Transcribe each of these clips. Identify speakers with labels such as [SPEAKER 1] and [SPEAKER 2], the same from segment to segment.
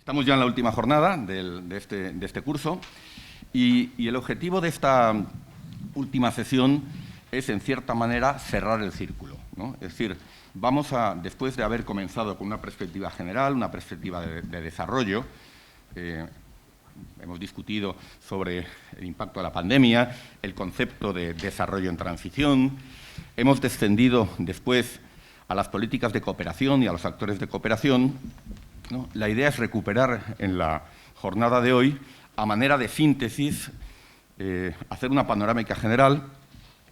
[SPEAKER 1] Estamos ya en la última jornada de este curso y el objetivo de esta última sesión es, en cierta manera, cerrar el círculo, ¿no? Es decir, vamos a, después de haber comenzado con una perspectiva general, una perspectiva de desarrollo, hemos discutido sobre el impacto de la pandemia, el concepto de desarrollo en transición, hemos descendido después a las políticas de cooperación y a los actores de cooperación, ¿no? La idea es recuperar en la jornada de hoy, a manera de síntesis, hacer una panorámica general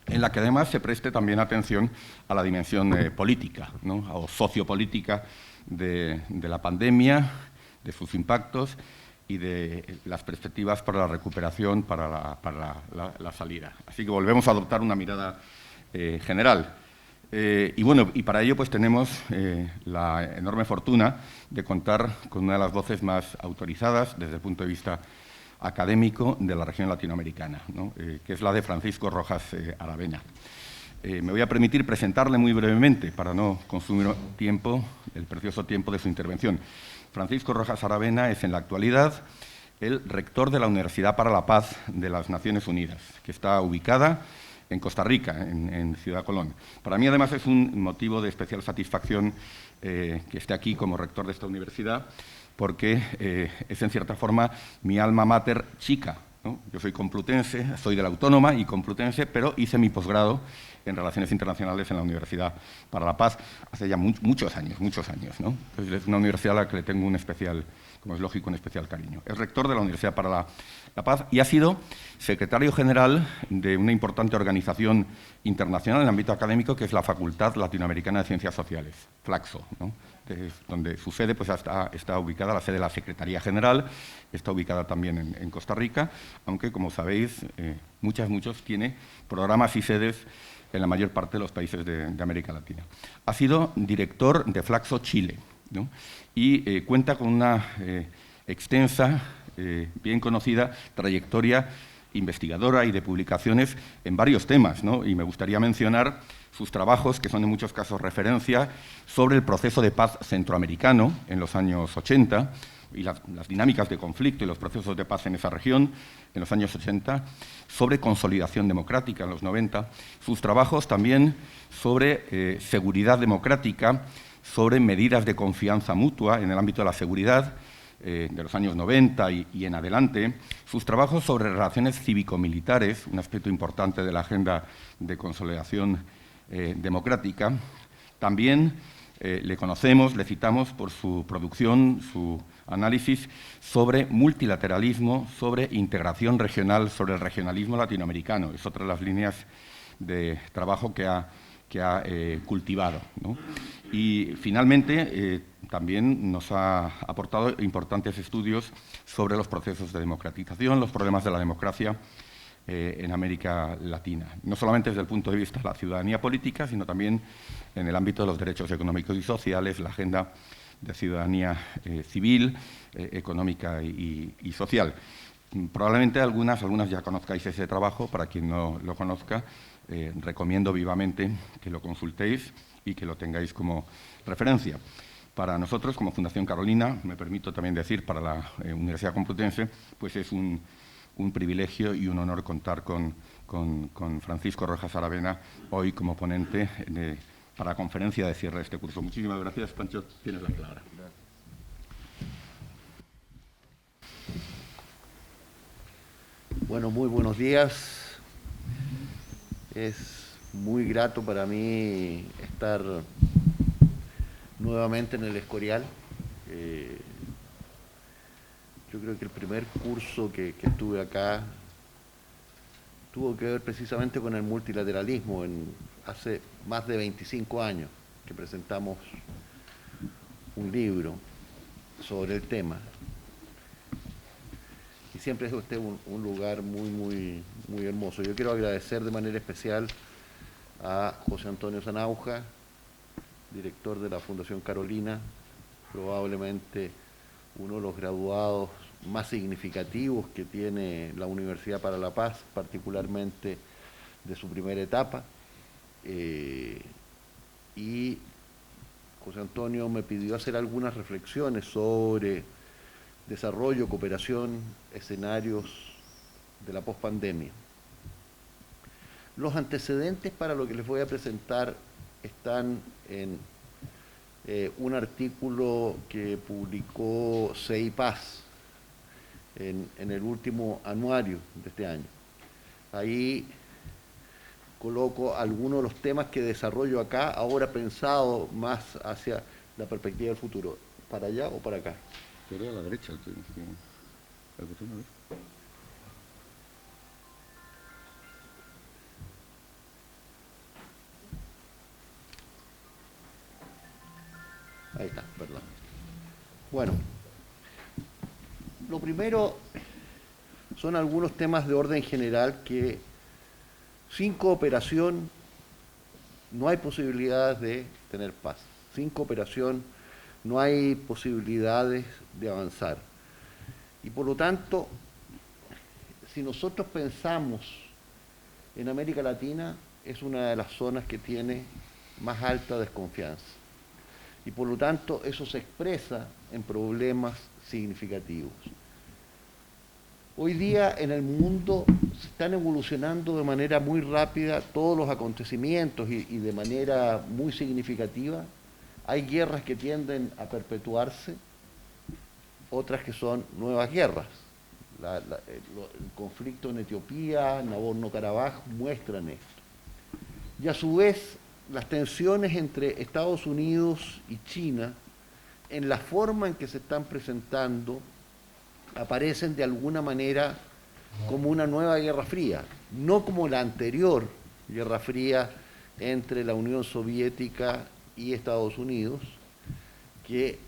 [SPEAKER 1] en la que además se preste también atención a la dimensión política, ¿no? O sociopolítica de la pandemia, de sus impactos y de las perspectivas para la recuperación, para la salida. Así que volvemos a adoptar una mirada general. Y bueno, y para ello pues tenemos la enorme fortuna de contar con una de las voces más autorizadas desde el punto de vista académico de la región latinoamericana, ¿no? Que es la de Francisco Rojas Aravena. Me voy a permitir presentarle muy brevemente, para no consumir tiempo, el precioso tiempo de su intervención. Francisco Rojas Aravena es en la actualidad el rector de la Universidad para la Paz de las Naciones Unidas, que está ubicada en Costa Rica, en Ciudad Colón. Para mí, además, es un motivo de especial satisfacción que esté aquí como rector de esta universidad, porque es, en cierta forma, mi alma mater chica, ¿no? Yo soy complutense, soy de la Autónoma y complutense, pero hice mi posgrado en Relaciones Internacionales en la Universidad para la Paz hace ya muchos años, ¿no? Entonces, es una universidad a la que le tengo un especial, como es lógico, un especial cariño. Es rector de la Universidad para la Paz y ha sido secretario general de una importante organización internacional en el ámbito académico que es la Facultad Latinoamericana de Ciencias Sociales, FLACSO, ¿no? Donde su sede pues, está ubicada, la sede de la Secretaría General, está ubicada también en Costa Rica, aunque, como sabéis, muchos tiene programas y sedes en la mayor parte de los países de América Latina. Ha sido director de Flaxo Chile, ¿no? Y cuenta con una extensa, bien conocida trayectoria investigadora y de publicaciones en varios temas, ¿no? Y me gustaría mencionar sus trabajos, que son en muchos casos referencia, sobre el proceso de paz centroamericano en los años 80 y las dinámicas de conflicto y los procesos de paz en esa región en los años 80, sobre consolidación democrática en los 90, sus trabajos también sobre seguridad democrática, sobre medidas de confianza mutua en el ámbito de la seguridad de los años 90 y en adelante, sus trabajos sobre relaciones cívico-militares, un aspecto importante de la agenda de consolidación democrática. También le conocemos, le citamos por su producción, su análisis sobre multilateralismo, sobre integración regional, sobre el regionalismo latinoamericano. Es otra de las líneas de trabajo que ha cultivado, ¿no? Y finalmente también nos ha aportado importantes estudios sobre los procesos de democratización, los problemas de la democracia en América Latina, no solamente desde el punto de vista de la ciudadanía política, sino también en el ámbito de los derechos económicos y sociales, la agenda de ciudadanía civil, económica y social. Probablemente algunas ya conozcáis ese trabajo. Para quien no lo conozca, recomiendo vivamente que lo consultéis y que lo tengáis como referencia. Para nosotros, como Fundación Carolina, me permito también decir, para la Universidad Complutense, pues es un privilegio y un honor contar con Francisco Rojas Aravena hoy como ponente para la conferencia de cierre de este curso. Muchísimas gracias, Pancho. Tienes la palabra.
[SPEAKER 2] Bueno, muy buenos días. Es muy grato para mí estar nuevamente en el Escorial. Yo creo que el primer curso que estuve acá tuvo que ver precisamente con el multilateralismo hace más de 25 años que presentamos un libro sobre el tema. Y siempre es usted un lugar muy hermoso. Yo quiero agradecer de manera especial a José Antonio Zanauja, director de la Fundación Carolina, probablemente uno de los graduados más significativos que tiene la Universidad para la Paz, particularmente de su primera etapa. Y José Antonio me pidió hacer algunas reflexiones sobre desarrollo, cooperación, escenarios de la pospandemia. Los antecedentes para lo que les voy a presentar están en un artículo que publicó CEIPAS en el último anuario de este año. Ahí coloco algunos de los temas que desarrollo acá, ahora pensado más hacia la perspectiva del futuro. ¿Para allá o para acá?
[SPEAKER 1] Pero a la derecha.
[SPEAKER 2] Ahí está, perdón. Bueno, lo primero son algunos temas de orden general que sin cooperación no hay posibilidades de tener paz. Sin cooperación no hay posibilidades de avanzar. Y por lo tanto, si nosotros pensamos en América Latina, es una de las zonas que tiene más alta desconfianza. Y por lo tanto, eso se expresa en problemas significativos. Hoy día en el mundo se están evolucionando de manera muy rápida todos los acontecimientos y de manera muy significativa. Hay guerras que tienden a perpetuarse, otras que son nuevas guerras. El conflicto en Etiopía, Nagorno-Karabaj muestran esto. Y a su vez, las tensiones entre Estados Unidos y China, en la forma en que se están presentando, aparecen de alguna manera como una nueva Guerra Fría, no como la anterior Guerra Fría entre la Unión Soviética y Estados Unidos, que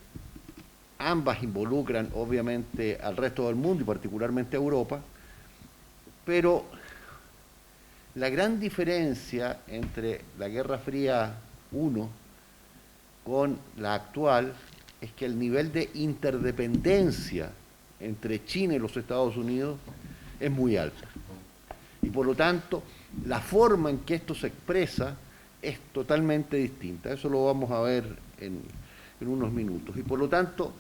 [SPEAKER 2] ambas involucran obviamente al resto del mundo y particularmente a Europa, pero la gran diferencia entre la Guerra Fría I con la actual es que el nivel de interdependencia entre China y los Estados Unidos es muy alta. Y por lo tanto, la forma en que esto se expresa es totalmente distinta. Eso lo vamos a ver en unos minutos. Y por lo tanto,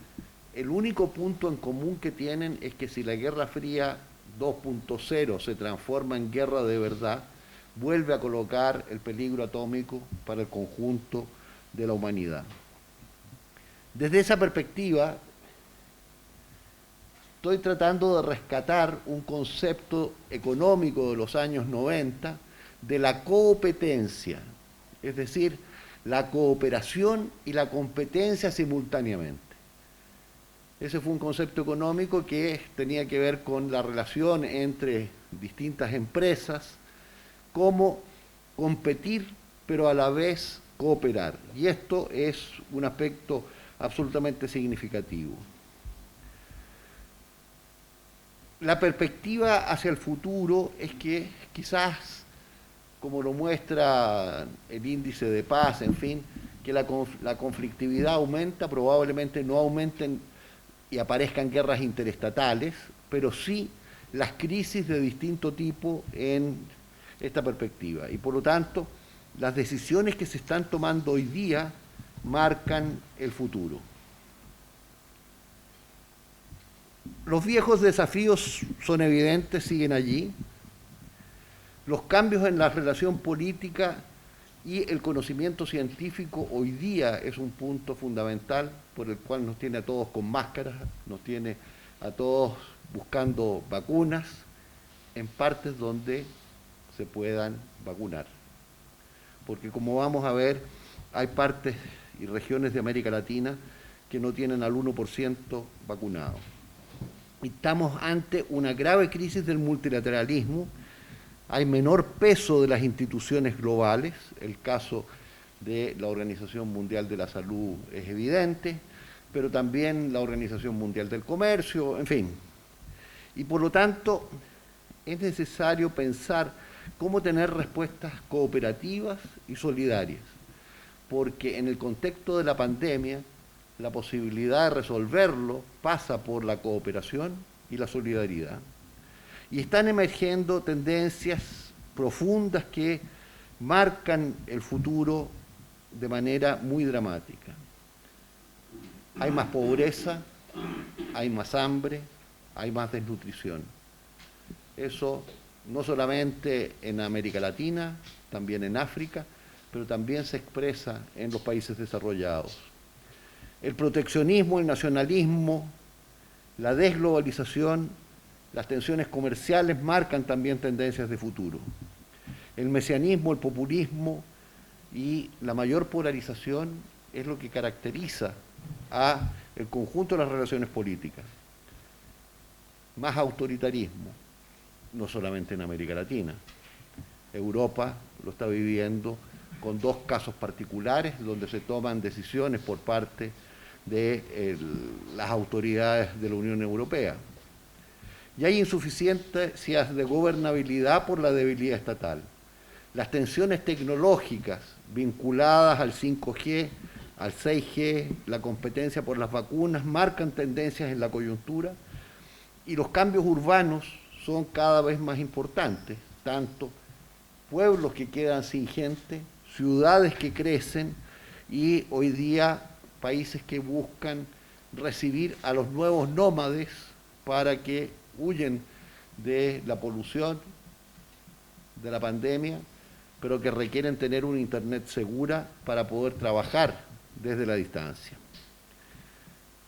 [SPEAKER 2] el único punto en común que tienen es que si la Guerra Fría 2.0 se transforma en guerra de verdad, vuelve a colocar el peligro atómico para el conjunto de la humanidad. Desde esa perspectiva, estoy tratando de rescatar un concepto económico de los años 90 de la competencia, es decir, la cooperación y la competencia simultáneamente. Ese fue un concepto económico que tenía que ver con la relación entre distintas empresas, cómo competir, pero a la vez cooperar. Y esto es un aspecto absolutamente significativo. La perspectiva hacia el futuro es que quizás, como lo muestra el índice de paz, en fin, que la conflictividad aumenta, probablemente no aumenten y aparezcan guerras interestatales, pero sí las crisis de distinto tipo en esta perspectiva. Y por lo tanto, las decisiones que se están tomando hoy día marcan el futuro. Los viejos desafíos son evidentes, siguen allí. Los cambios en la relación política y el conocimiento científico hoy día es un punto fundamental por el cual nos tiene a todos con máscaras, nos tiene a todos buscando vacunas en partes donde se puedan vacunar. Porque como vamos a ver, hay partes y regiones de América Latina que no tienen al 1% vacunado. Estamos ante una grave crisis del multilateralismo, hay menor peso de las instituciones globales, el caso de la Organización Mundial de la Salud es evidente, pero también la Organización Mundial del Comercio, en fin. Y por lo tanto, es necesario pensar cómo tener respuestas cooperativas y solidarias, porque en el contexto de la pandemia, la posibilidad de resolverlo pasa por la cooperación y la solidaridad. Y están emergiendo tendencias profundas que marcan el futuro de manera muy dramática. Hay más pobreza, hay más hambre, hay más desnutrición. Eso no solamente en América Latina, también en África, pero también se expresa en los países desarrollados. El proteccionismo, el nacionalismo, la desglobalización, las tensiones comerciales marcan también tendencias de futuro. El mesianismo, el populismo y la mayor polarización es lo que caracteriza a el conjunto de las relaciones políticas. Más autoritarismo, no solamente en América Latina. Europa lo está viviendo con dos casos particulares donde se toman decisiones por parte de las autoridades de la Unión Europea. Y hay insuficiencias de gobernabilidad por la debilidad estatal. Las tensiones tecnológicas vinculadas al 5G, al 6G, la competencia por las vacunas, marcan tendencias en la coyuntura y los cambios urbanos son cada vez más importantes, tanto pueblos que quedan sin gente, ciudades que crecen y hoy día países que buscan recibir a los nuevos nómades para que huyen de la polución, de la pandemia, pero que requieren tener una internet segura para poder trabajar desde la distancia.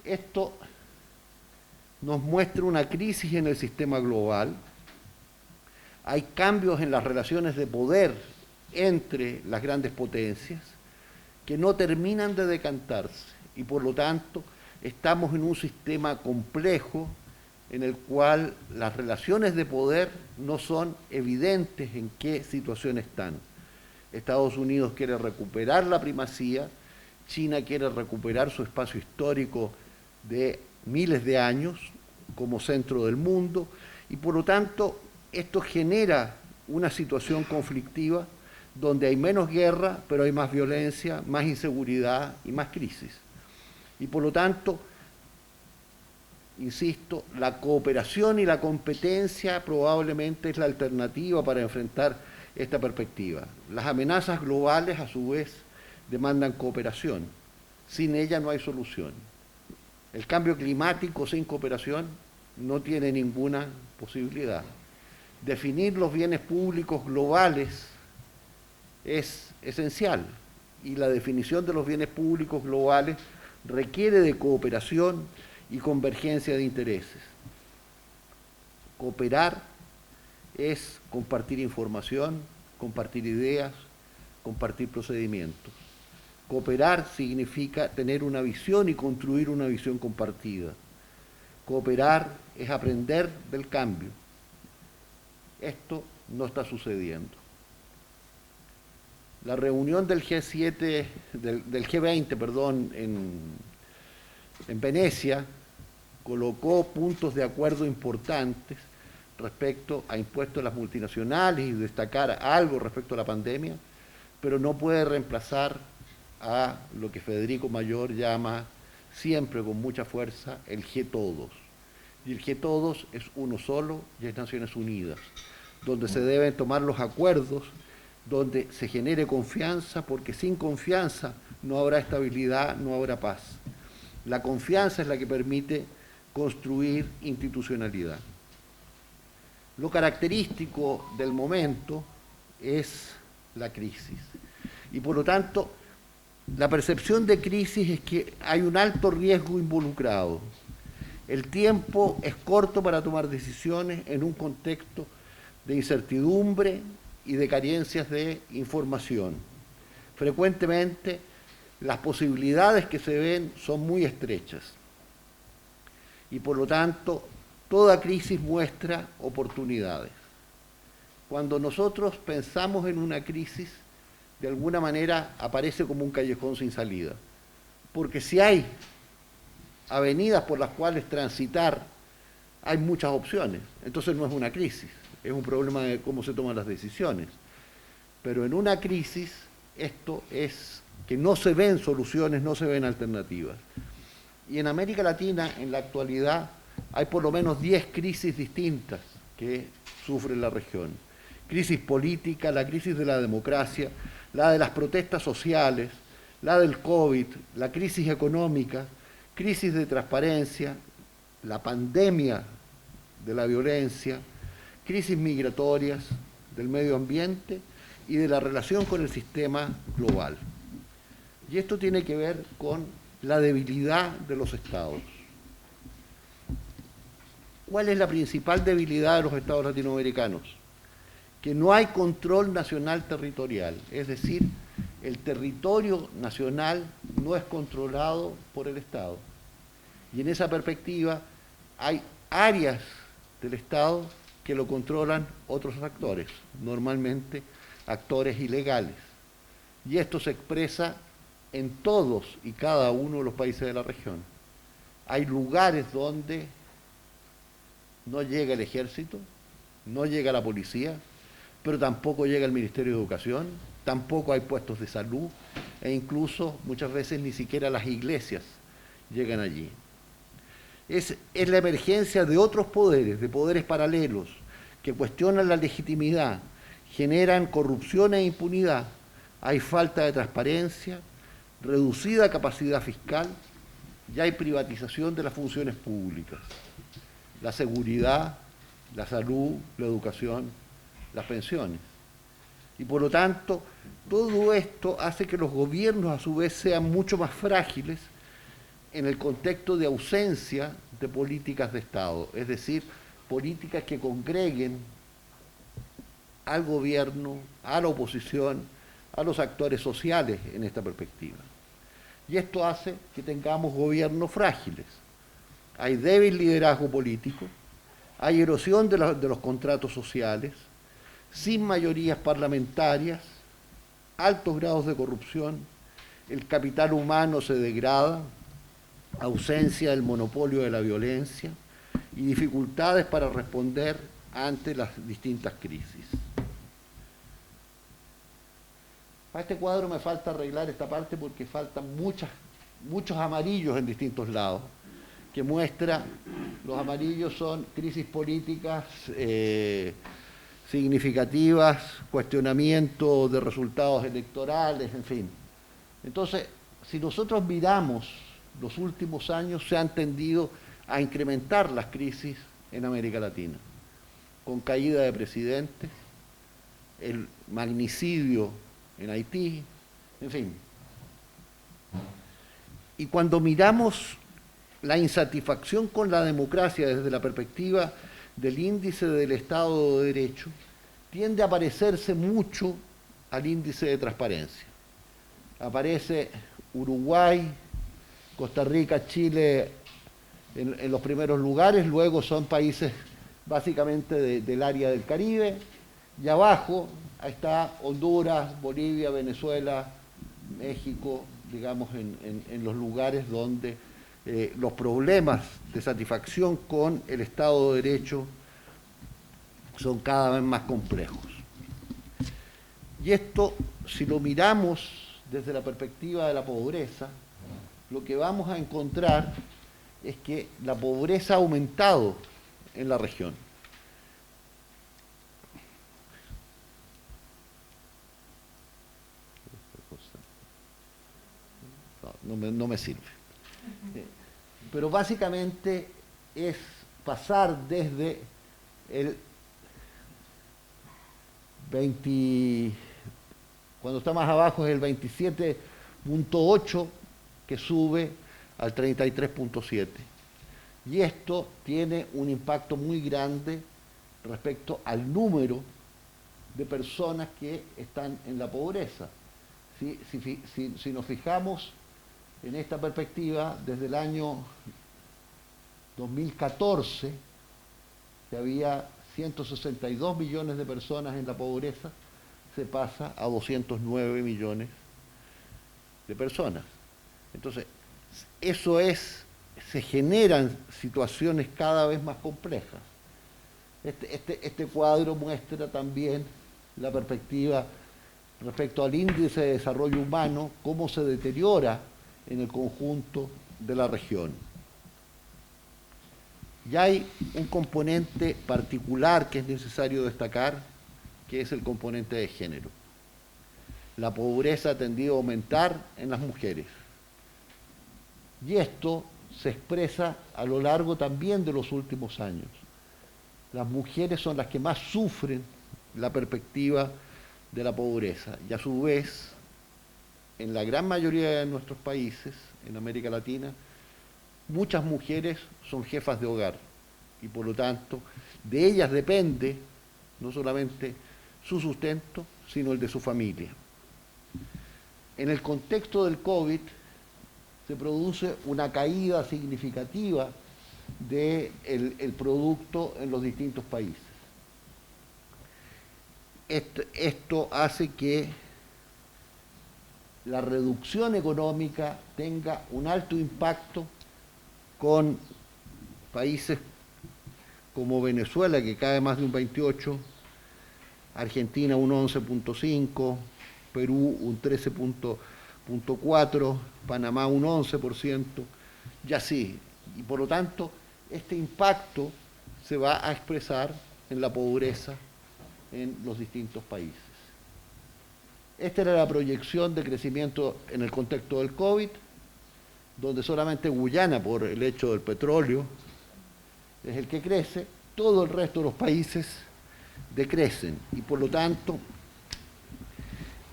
[SPEAKER 2] Esto nos muestra una crisis en el sistema global. Hay cambios en las relaciones de poder entre las grandes potencias que no terminan de decantarse y por lo tanto estamos en un sistema complejo en el cual las relaciones de poder no son evidentes en qué situación están. Estados Unidos quiere recuperar la primacía, China quiere recuperar su espacio histórico de miles de años como centro del mundo y por lo tanto esto genera una situación conflictiva donde hay menos guerra, pero hay más violencia, más inseguridad y más crisis. Y por lo tanto, insisto, la cooperación y la competencia probablemente es la alternativa para enfrentar esta perspectiva. Las amenazas globales, a su vez, demandan cooperación. Sin ella no hay solución. El cambio climático sin cooperación no tiene ninguna posibilidad. Definir los bienes públicos globales es esencial y la definición de los bienes públicos globales requiere de cooperación y convergencia de intereses. Cooperar es compartir información, compartir ideas, compartir procedimientos. Cooperar significa tener una visión y construir una visión compartida. Cooperar es aprender del cambio. Esto no está sucediendo. La reunión del G7, del G20, perdón, en Venecia, colocó puntos de acuerdo importantes respecto a impuestos a las multinacionales y destacar algo respecto a la pandemia, pero no puede reemplazar a lo que Federico Mayor llama siempre con mucha fuerza el G-Todos. Y el G-Todos es uno solo y es Naciones Unidas, donde se deben tomar los acuerdos, donde se genere confianza, porque sin confianza no habrá estabilidad, no habrá paz. La confianza es la que permite construir institucionalidad. Lo característico del momento es la crisis. Y por lo tanto, la percepción de crisis es que hay un alto riesgo involucrado. El tiempo es corto para tomar decisiones en un contexto de incertidumbre y de carencias de información. Frecuentemente, las posibilidades que se ven son muy estrechas. Y por lo tanto, toda crisis muestra oportunidades. Cuando nosotros pensamos en una crisis, de alguna manera aparece como un callejón sin salida. Porque si hay avenidas por las cuales transitar, hay muchas opciones. Entonces no es una crisis, es un problema de cómo se toman las decisiones. Pero en una crisis, esto es que no se ven soluciones, no se ven alternativas. Y en América Latina, en la actualidad, hay por lo menos 10 crisis distintas que sufre la región. Crisis política, la crisis de la democracia, la de las protestas sociales, la del COVID, la crisis económica, crisis de transparencia, la pandemia de la violencia, crisis migratorias, del medio ambiente y de la relación con el sistema global. Y esto tiene que ver con la debilidad de los estados. ¿Cuál es la principal debilidad de los estados latinoamericanos? Que no hay control nacional territorial, es decir, el territorio nacional no es controlado por el Estado. Y en esa perspectiva hay áreas del Estado que lo controlan otros actores, normalmente actores ilegales. Y esto se expresa en todos y cada uno de los países de la región. Hay lugares donde no llega el ejército, no llega la policía, pero tampoco llega el Ministerio de Educación, tampoco hay puestos de salud, e incluso muchas veces ni siquiera las iglesias llegan allí. Es la emergencia de otros poderes, de poderes paralelos, que cuestionan la legitimidad, generan corrupción e impunidad, hay falta de transparencia, reducida capacidad fiscal, y hay privatización de las funciones públicas, la seguridad, la salud, la educación, las pensiones. Y por lo tanto, todo esto hace que los gobiernos a su vez sean mucho más frágiles en el contexto de ausencia de políticas de Estado, es decir, políticas que congreguen al gobierno, a la oposición, a los actores sociales en esta perspectiva. Y esto hace que tengamos gobiernos frágiles. Hay débil liderazgo político, hay erosión de los contratos sociales, sin mayorías parlamentarias, altos grados de corrupción, el capital humano se degrada, ausencia del monopolio de la violencia y dificultades para responder ante las distintas crisis. Para este cuadro me falta arreglar esta parte porque faltan muchos amarillos en distintos lados, que muestra, los amarillos son crisis políticas significativas, cuestionamiento de resultados electorales, en fin. Entonces, si nosotros miramos los últimos años, se han tendido a incrementar las crisis en América Latina, con caída de presidentes, el magnicidio en Haití, en fin. Y cuando miramos la insatisfacción con la democracia desde la perspectiva del índice del Estado de Derecho, tiende a parecerse mucho al índice de transparencia. Aparece Uruguay, Costa Rica, Chile en los primeros lugares, luego son países básicamente del área del Caribe, y abajo está Honduras, Bolivia, Venezuela, México, digamos, en los lugares donde los problemas de satisfacción con el Estado de Derecho son cada vez más complejos. Y esto, si lo miramos desde la perspectiva de la pobreza, lo que vamos a encontrar es que la pobreza ha aumentado en la región. No me sirve. Pero básicamente es pasar desde el 20, cuando está más abajo es el 27.8 que sube al 33.7. Y esto tiene un impacto muy grande respecto al número de personas que están en la pobreza. Si nos fijamos en esta perspectiva, desde el año 2014, que había 162 millones de personas en la pobreza, se pasa a 209 millones de personas. Entonces, se generan situaciones cada vez más complejas. Este cuadro muestra también la perspectiva respecto al índice de desarrollo humano, cómo se deteriora en el conjunto de la región. Y hay un componente particular que es necesario destacar, que es el componente de género. La pobreza ha tendido a aumentar en las mujeres. Y esto se expresa a lo largo también de los últimos años. Las mujeres son las que más sufren la perspectiva de la pobreza y a su vez, en la gran mayoría de nuestros países, en América Latina, muchas mujeres son jefas de hogar y por lo tanto de ellas depende no solamente su sustento, sino el de su familia. En el contexto del COVID se produce una caída significativa del producto en los distintos países. Esto hace que la reducción económica tenga un alto impacto con países como Venezuela, que cae más de un 28%, Argentina un 11.5%, Perú un 13.4%, Panamá un 11%, y así. Y por lo tanto, este impacto se va a expresar en la pobreza en los distintos países. Esta era la proyección de crecimiento en el contexto del COVID, donde solamente Guyana, por el hecho del petróleo, es el que crece, todo el resto de los países decrecen y por lo tanto,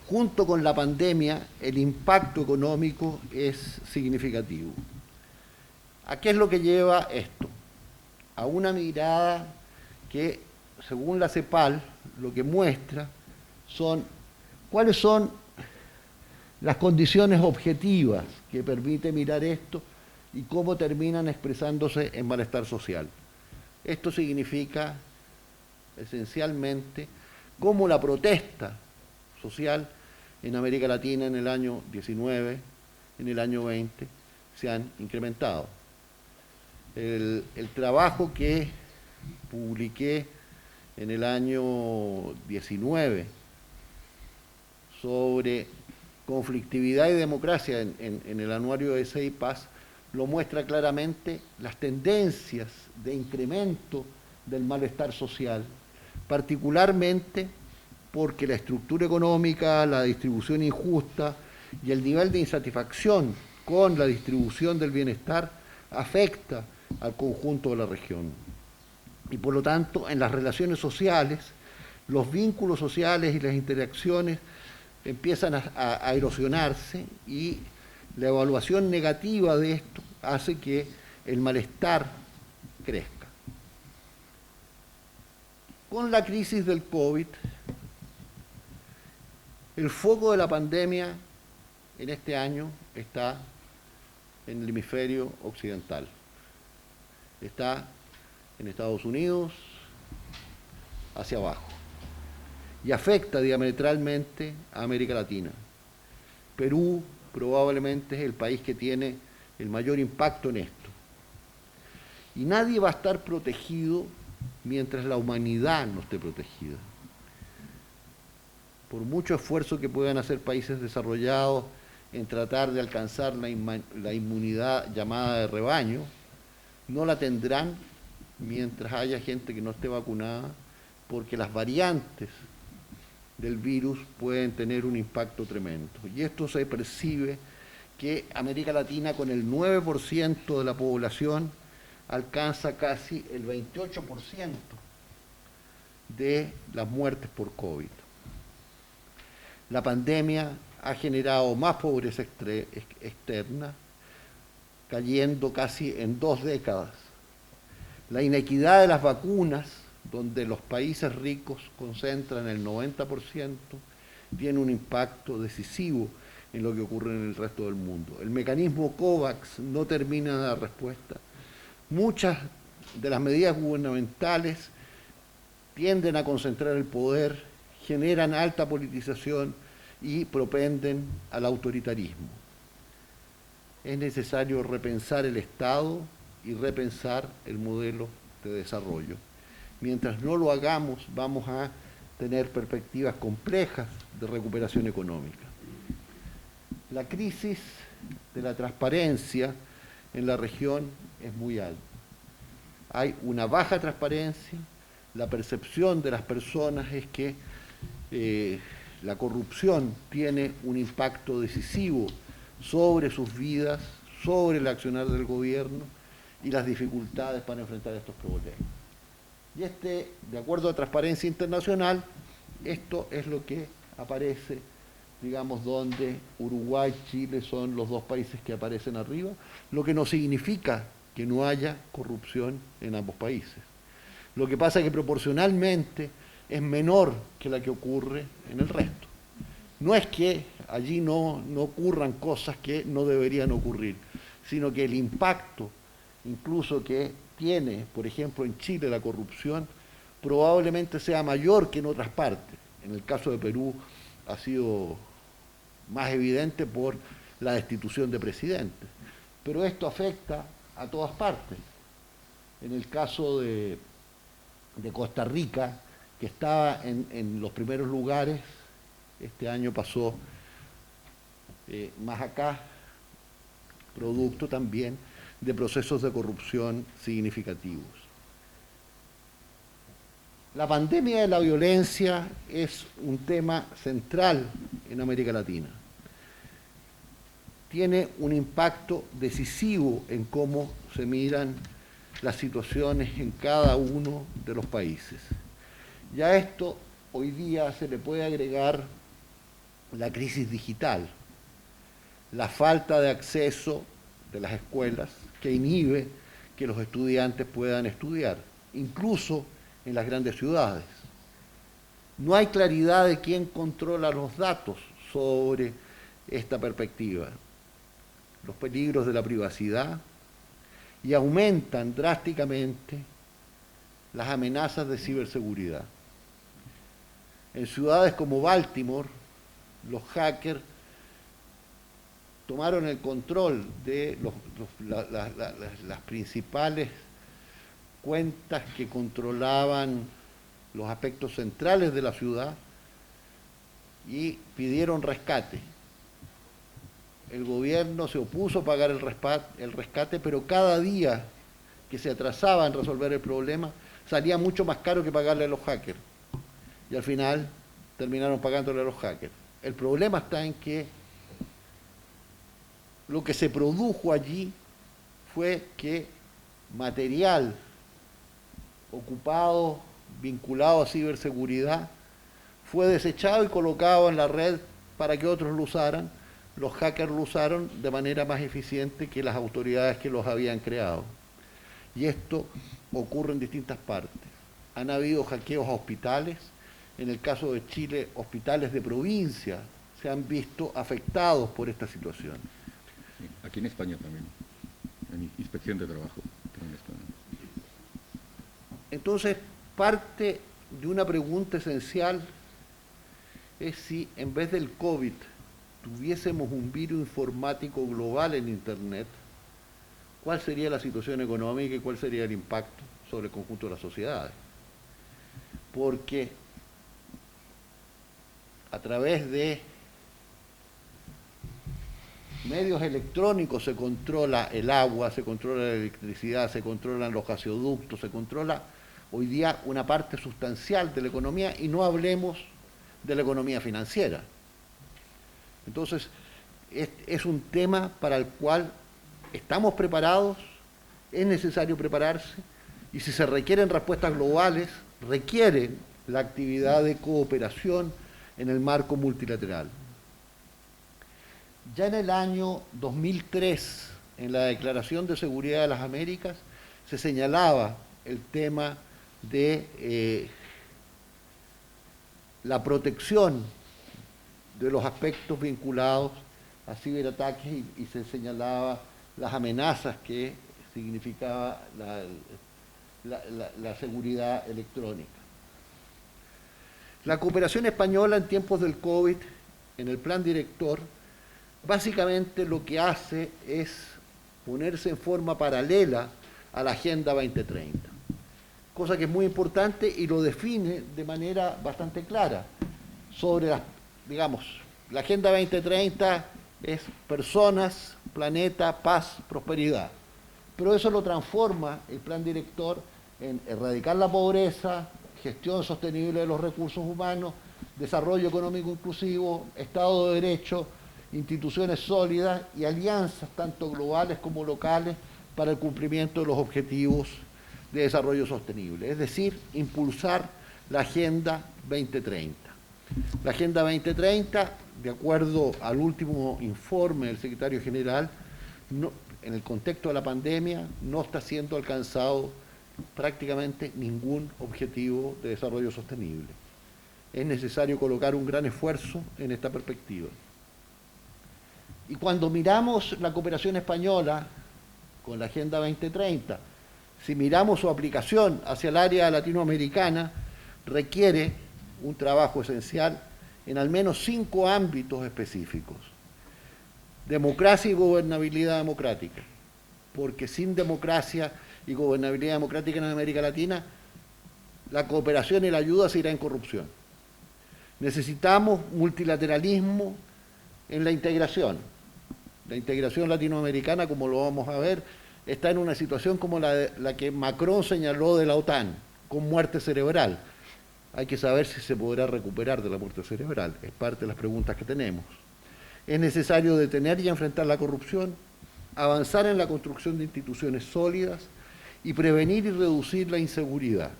[SPEAKER 2] junto con la pandemia, el impacto económico es significativo. ¿A qué es lo que lleva esto? A una mirada que, según la CEPAL, lo que muestra son cuáles son las condiciones objetivas que permiten mirar esto y cómo terminan expresándose en malestar social. Esto significa, esencialmente, cómo la protesta social en América Latina en el año 19, en el año 20, se han incrementado. El trabajo que publiqué en el año 19 sobre conflictividad y democracia en el anuario de CEIPAS lo muestra claramente las tendencias de incremento del malestar social, particularmente porque la estructura económica, la distribución injusta y el nivel de insatisfacción con la distribución del bienestar afecta al conjunto de la región. Y por lo tanto, en las relaciones sociales, los vínculos sociales y las interacciones empiezan a erosionarse y la evaluación negativa de esto hace que el malestar crezca. Con la crisis del COVID, el foco de la pandemia en este año está en el hemisferio occidental. Está en Estados Unidos, hacia abajo, y afecta diametralmente a América Latina. Perú probablemente es el país que tiene el mayor impacto en esto. Y nadie va a estar protegido mientras la humanidad no esté protegida. Por mucho esfuerzo que puedan hacer países desarrollados en tratar de alcanzar la inmunidad llamada de rebaño, no la tendrán mientras haya gente que no esté vacunada, porque las variantes del virus pueden tener un impacto tremendo. Y esto se percibe que América Latina, con el 9% de la población, alcanza casi el 28% de las muertes por COVID. La pandemia ha generado más pobreza externa, cayendo casi en 2 décadas. La inequidad de las vacunas, donde los países ricos concentran el 90%, tiene un impacto decisivo en lo que ocurre en el resto del mundo. El mecanismo COVAX no termina de dar respuesta. Muchas de las medidas gubernamentales tienden a concentrar el poder, generan alta politización y propenden al autoritarismo. Es necesario repensar el Estado y repensar el modelo de desarrollo. Mientras no lo hagamos, vamos a tener perspectivas complejas de recuperación económica. La crisis de la transparencia en la región es muy alta. Hay una baja transparencia, la percepción de las personas es que la corrupción tiene un impacto decisivo sobre sus vidas, sobre el accionar del gobierno y las dificultades para enfrentar estos problemas. Y de acuerdo a Transparencia Internacional, esto es lo que aparece, digamos, donde Uruguay y Chile son los dos países que aparecen arriba, lo que no significa que no haya corrupción en ambos países. Lo que pasa es que proporcionalmente es menor que la que ocurre en el resto. No es que allí no ocurran cosas que no deberían ocurrir, sino que el impacto incluso que tiene, por ejemplo, en Chile la corrupción, probablemente sea mayor que en otras partes. En el caso de Perú ha sido más evidente por la destitución de presidentes. Pero esto afecta a todas partes. En el caso de Costa Rica, que estaba en los primeros lugares, este año pasó más acá, producto también de procesos de corrupción significativos. La pandemia de la violencia es un tema central en América Latina. Tiene un impacto decisivo en cómo se miran las situaciones en cada uno de los países. Y a esto hoy día se le puede agregar la crisis digital, la falta de acceso de las escuelas que inhibe que los estudiantes puedan estudiar, incluso en las grandes ciudades. No hay claridad de quién controla los datos sobre esta perspectiva, los peligros de la privacidad, y aumentan drásticamente las amenazas de ciberseguridad. En ciudades como Baltimore, los hackers tomaron el control de las principales cuentas que controlaban los aspectos centrales de la ciudad y pidieron rescate. El gobierno se opuso a pagar el rescate, pero cada día que se atrasaba en resolver el problema salía mucho más caro que pagarle a los hackers. Y al final terminaron pagándole a los hackers. El problema está en que lo que se produjo allí fue que material ocupado, vinculado a ciberseguridad, fue desechado y colocado en la red para que otros lo usaran. Los hackers lo usaron de manera más eficiente que las autoridades que los habían creado. Y esto ocurre en distintas partes. Han habido hackeos a hospitales. En el caso de Chile, hospitales de provincia se han visto afectados por esta situación.
[SPEAKER 1] Sí, aquí en España también, en Inspección de Trabajo.
[SPEAKER 2] Entonces, parte de una pregunta esencial es si en vez del COVID tuviésemos un virus informático global en Internet, ¿cuál sería la situación económica y cuál sería el impacto sobre el conjunto de las sociedades? Porque a través de medios electrónicos se controla el agua, se controla la electricidad, se controlan los gasoductos, se controla hoy día una parte sustancial de la economía, y no hablemos de la economía financiera. Entonces, es un tema para el cual estamos preparados, es necesario prepararse, y si se requieren respuestas globales, requiere la actividad de cooperación en el marco multilateral. Ya en el año 2003, en la Declaración de Seguridad de las Américas, se señalaba el tema de la protección de los aspectos vinculados a ciberataques y se señalaba las amenazas que significaba la seguridad electrónica. La cooperación española en tiempos del COVID, en el plan director, básicamente lo que hace es ponerse en forma paralela a la Agenda 2030, cosa que es muy importante y lo define de manera bastante clara sobre la Agenda 2030 es personas, planeta, paz, prosperidad. Pero eso lo transforma el plan director en erradicar la pobreza, gestión sostenible de los recursos humanos, desarrollo económico inclusivo, Estado de Derecho instituciones sólidas y alianzas tanto globales como locales para el cumplimiento de los objetivos de desarrollo sostenible, es decir, impulsar la Agenda 2030. La Agenda 2030, de acuerdo al último informe del secretario general, en el contexto de la pandemia no está siendo alcanzado prácticamente ningún objetivo de desarrollo sostenible. Es necesario colocar un gran esfuerzo en esta perspectiva. Y cuando miramos la cooperación española con la Agenda 2030, si miramos su aplicación hacia el área latinoamericana, requiere un trabajo esencial en al menos 5 ámbitos específicos. Democracia y gobernabilidad democrática, porque sin democracia y gobernabilidad democrática en América Latina, la cooperación y la ayuda se irá en corrupción. Necesitamos multilateralismo en la integración. La integración latinoamericana, como lo vamos a ver, está en una situación como la que Macron señaló de la OTAN, con muerte cerebral. Hay que saber si se podrá recuperar de la muerte cerebral, es parte de las preguntas que tenemos. Es necesario detener y enfrentar la corrupción, avanzar en la construcción de instituciones sólidas y prevenir y reducir la inseguridad.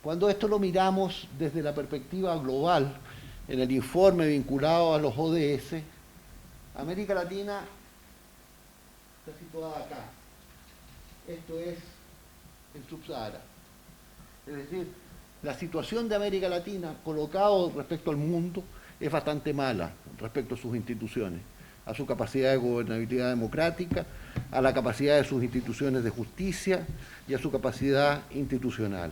[SPEAKER 2] Cuando esto lo miramos desde la perspectiva global, en el informe vinculado a los ODS, América Latina está situada acá. Esto es el Subsahara. Es decir, la situación de América Latina, colocado respecto al mundo, es bastante mala respecto a sus instituciones, a su capacidad de gobernabilidad democrática, a la capacidad de sus instituciones de justicia y a su capacidad institucional.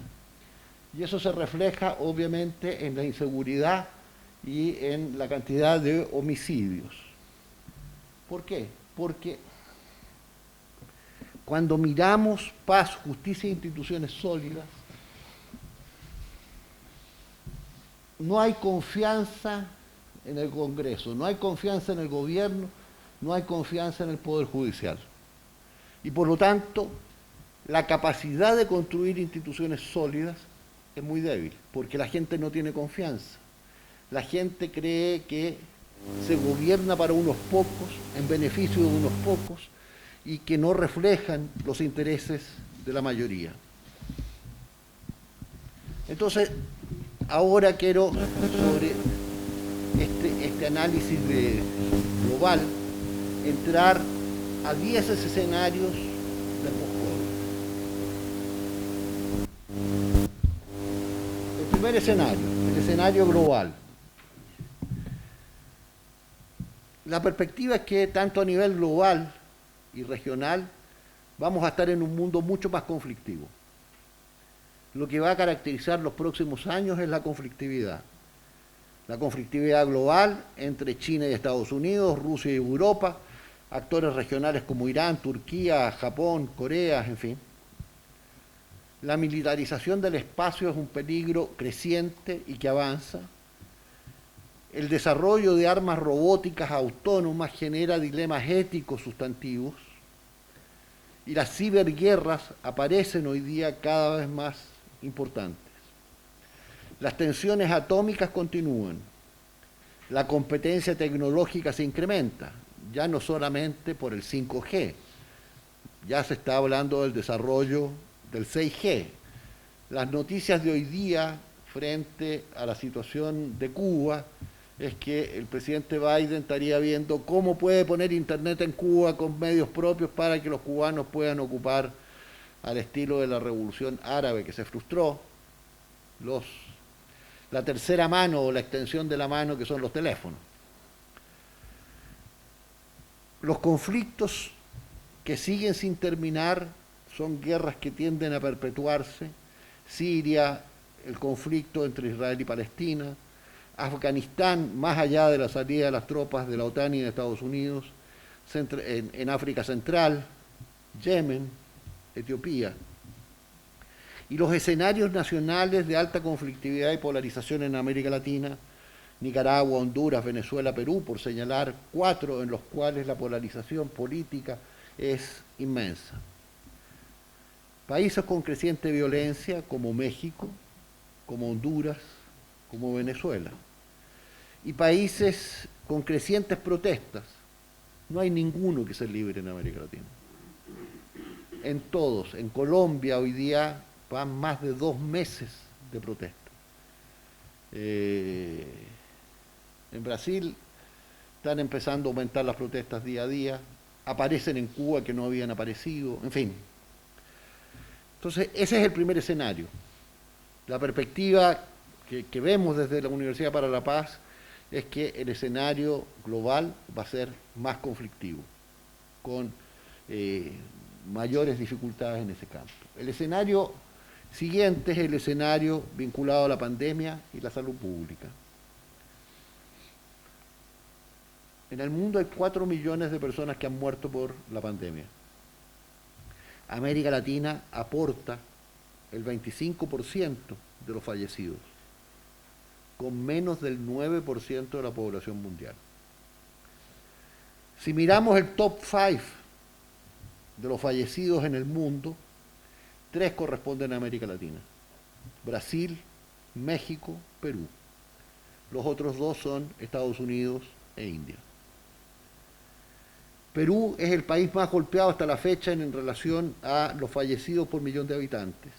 [SPEAKER 2] Y eso se refleja, obviamente, en la inseguridad y en la cantidad de homicidios. ¿Por qué? Porque cuando miramos paz, justicia e instituciones sólidas, no hay confianza en el Congreso, no hay confianza en el gobierno, no hay confianza en el Poder Judicial. Y por lo tanto, la capacidad de construir instituciones sólidas es muy débil, porque la gente no tiene confianza. La gente cree que se gobierna para unos pocos, en beneficio de unos pocos, y que no reflejan los intereses de la mayoría. Entonces, ahora quiero, sobre este análisis global, entrar a 10 escenarios del post-COVID. El primer escenario, el escenario global. La perspectiva es que tanto a nivel global y regional vamos a estar en un mundo mucho más conflictivo. Lo que va a caracterizar los próximos años es la conflictividad. La conflictividad global entre China y Estados Unidos, Rusia y Europa, actores regionales como Irán, Turquía, Japón, Corea, en fin. La militarización del espacio es un peligro creciente y que avanza. El desarrollo de armas robóticas autónomas genera dilemas éticos sustantivos. Y las ciberguerras aparecen hoy día cada vez más importantes. Las tensiones atómicas continúan. La competencia tecnológica se incrementa, ya no solamente por el 5G, ya se está hablando del desarrollo del 6G. Las noticias de hoy día frente a la situación de Cuba es que el presidente Biden estaría viendo cómo puede poner internet en Cuba con medios propios para que los cubanos puedan ocupar, al estilo de la revolución árabe que se frustró, la tercera mano o la extensión de la mano que son los teléfonos. Los conflictos que siguen sin terminar son guerras que tienden a perpetuarse. Siria, el conflicto entre Israel y Palestina, Afganistán, más allá de la salida de las tropas de la OTAN y de Estados Unidos, en África Central, Yemen, Etiopía. Y los escenarios nacionales de alta conflictividad y polarización en América Latina, Nicaragua, Honduras, Venezuela, Perú, por señalar 4 en los cuales la polarización política es inmensa. Países con creciente violencia como México, como Honduras, como Venezuela. Y países con crecientes protestas. No hay ninguno que sea libre en América Latina. En todos, en Colombia hoy día van más de 2 meses de protesta. En Brasil están empezando a aumentar las protestas día a día, aparecen en Cuba que no habían aparecido, en fin. Entonces, ese es el primer escenario. La perspectiva que vemos desde la Universidad para la Paz es que el escenario global va a ser más conflictivo, con mayores dificultades en ese campo. El escenario siguiente es el escenario vinculado a la pandemia y la salud pública. En el mundo hay 4 millones de personas que han muerto por la pandemia. América Latina aporta el 25% de los fallecidos, con menos del 9% de la población mundial. Si miramos el top 5 de los fallecidos en el mundo, 3 corresponden a América Latina: Brasil, México, Perú. Los otros 2 son Estados Unidos e India. Perú es el país más golpeado hasta la fecha en relación a los fallecidos por millón de habitantes.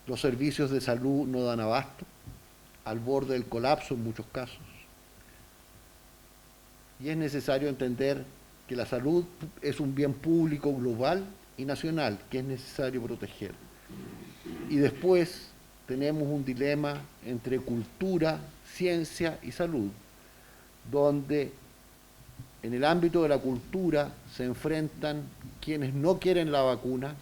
[SPEAKER 2] Los servicios de salud no dan abasto, al borde del colapso en muchos casos. Y es necesario entender que la salud es un bien público global y nacional que es necesario proteger. Y después tenemos un dilema entre cultura, ciencia y salud, donde en el ámbito de la cultura se enfrentan quienes no quieren la vacuna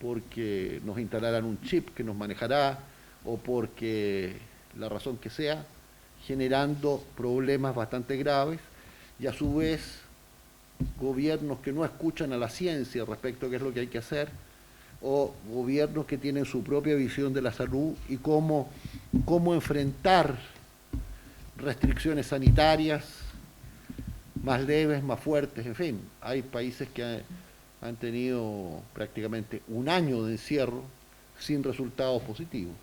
[SPEAKER 2] porque nos instalarán un chip que nos manejará o porque la razón que sea, generando problemas bastante graves, y a su vez gobiernos que no escuchan a la ciencia respecto a qué es lo que hay que hacer, o gobiernos que tienen su propia visión de la salud y cómo enfrentar restricciones sanitarias más leves, más fuertes, en fin. Hay países que han tenido prácticamente un año de encierro sin resultados positivos.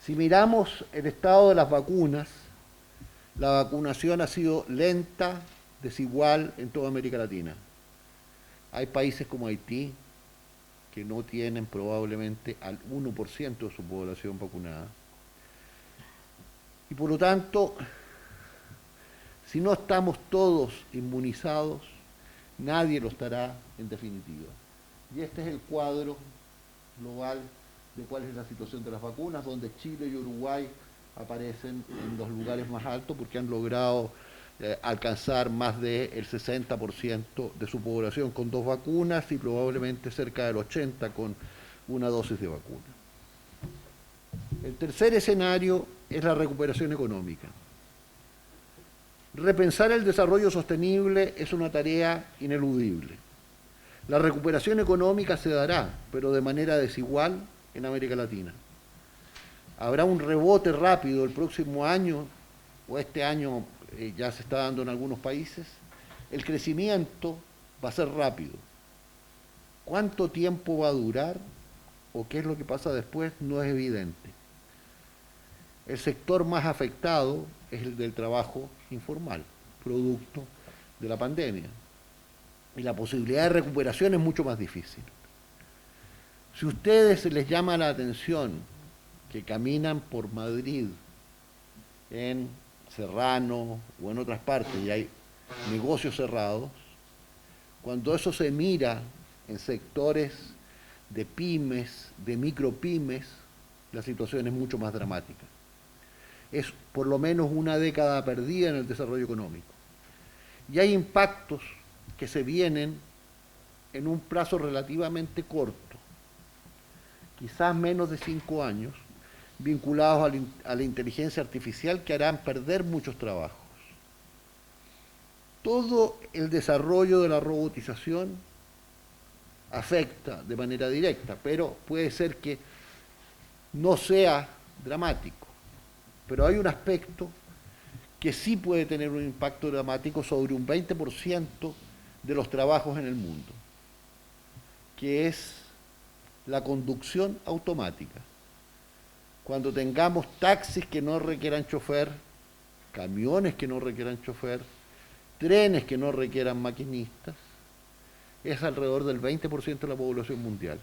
[SPEAKER 2] Si miramos el estado de las vacunas, la vacunación ha sido lenta, desigual en toda América Latina. Hay países como Haití que no tienen probablemente al 1% de su población vacunada. Y por lo tanto, si no estamos todos inmunizados, nadie lo estará en definitiva. Y este es el cuadro global de cuál es la situación de las vacunas, donde Chile y Uruguay aparecen en los lugares más altos porque han logrado alcanzar más del 60% de su población con 2 vacunas y probablemente cerca del 80% con una dosis de vacuna. El tercer escenario es la recuperación económica. Repensar el desarrollo sostenible es una tarea ineludible. La recuperación económica se dará, pero de manera desigual en América Latina. Habrá un rebote rápido el próximo año, o este año ya se está dando en algunos países. El crecimiento va a ser rápido. ¿Cuánto tiempo va a durar o qué es lo que pasa después? No es evidente. El sector más afectado es el del trabajo informal, producto de la pandemia. Y la posibilidad de recuperación es mucho más difícil. Si a ustedes les llama la atención que caminan por Madrid, en Serrano o en otras partes, y hay negocios cerrados, cuando eso se mira en sectores de pymes, de micropymes, la situación es mucho más dramática. Es por lo menos una década perdida en el desarrollo económico. Y hay impactos que se vienen en un plazo relativamente corto, quizás menos de 5 años, vinculados a la inteligencia artificial que harán perder muchos trabajos. Todo el desarrollo de la robotización afecta de manera directa, pero puede ser que no sea dramático. Pero hay un aspecto que sí puede tener un impacto dramático sobre un 20% de los trabajos en el mundo, que es la conducción automática. Cuando tengamos taxis que no requieran chofer, camiones que no requieran chofer, trenes que no requieran maquinistas, es alrededor del 20% de la población mundial.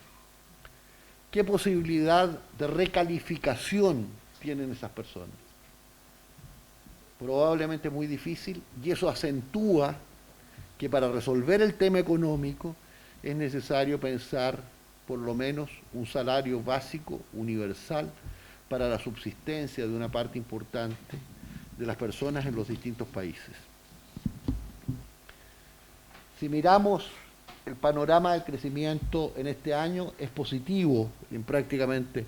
[SPEAKER 2] ¿Qué posibilidad de recalificación tienen esas personas? Probablemente muy difícil, y eso acentúa que para resolver el tema económico es necesario pensar por lo menos un salario básico universal para la subsistencia de una parte importante de las personas en los distintos países. Si miramos el panorama del crecimiento en este año, es positivo en prácticamente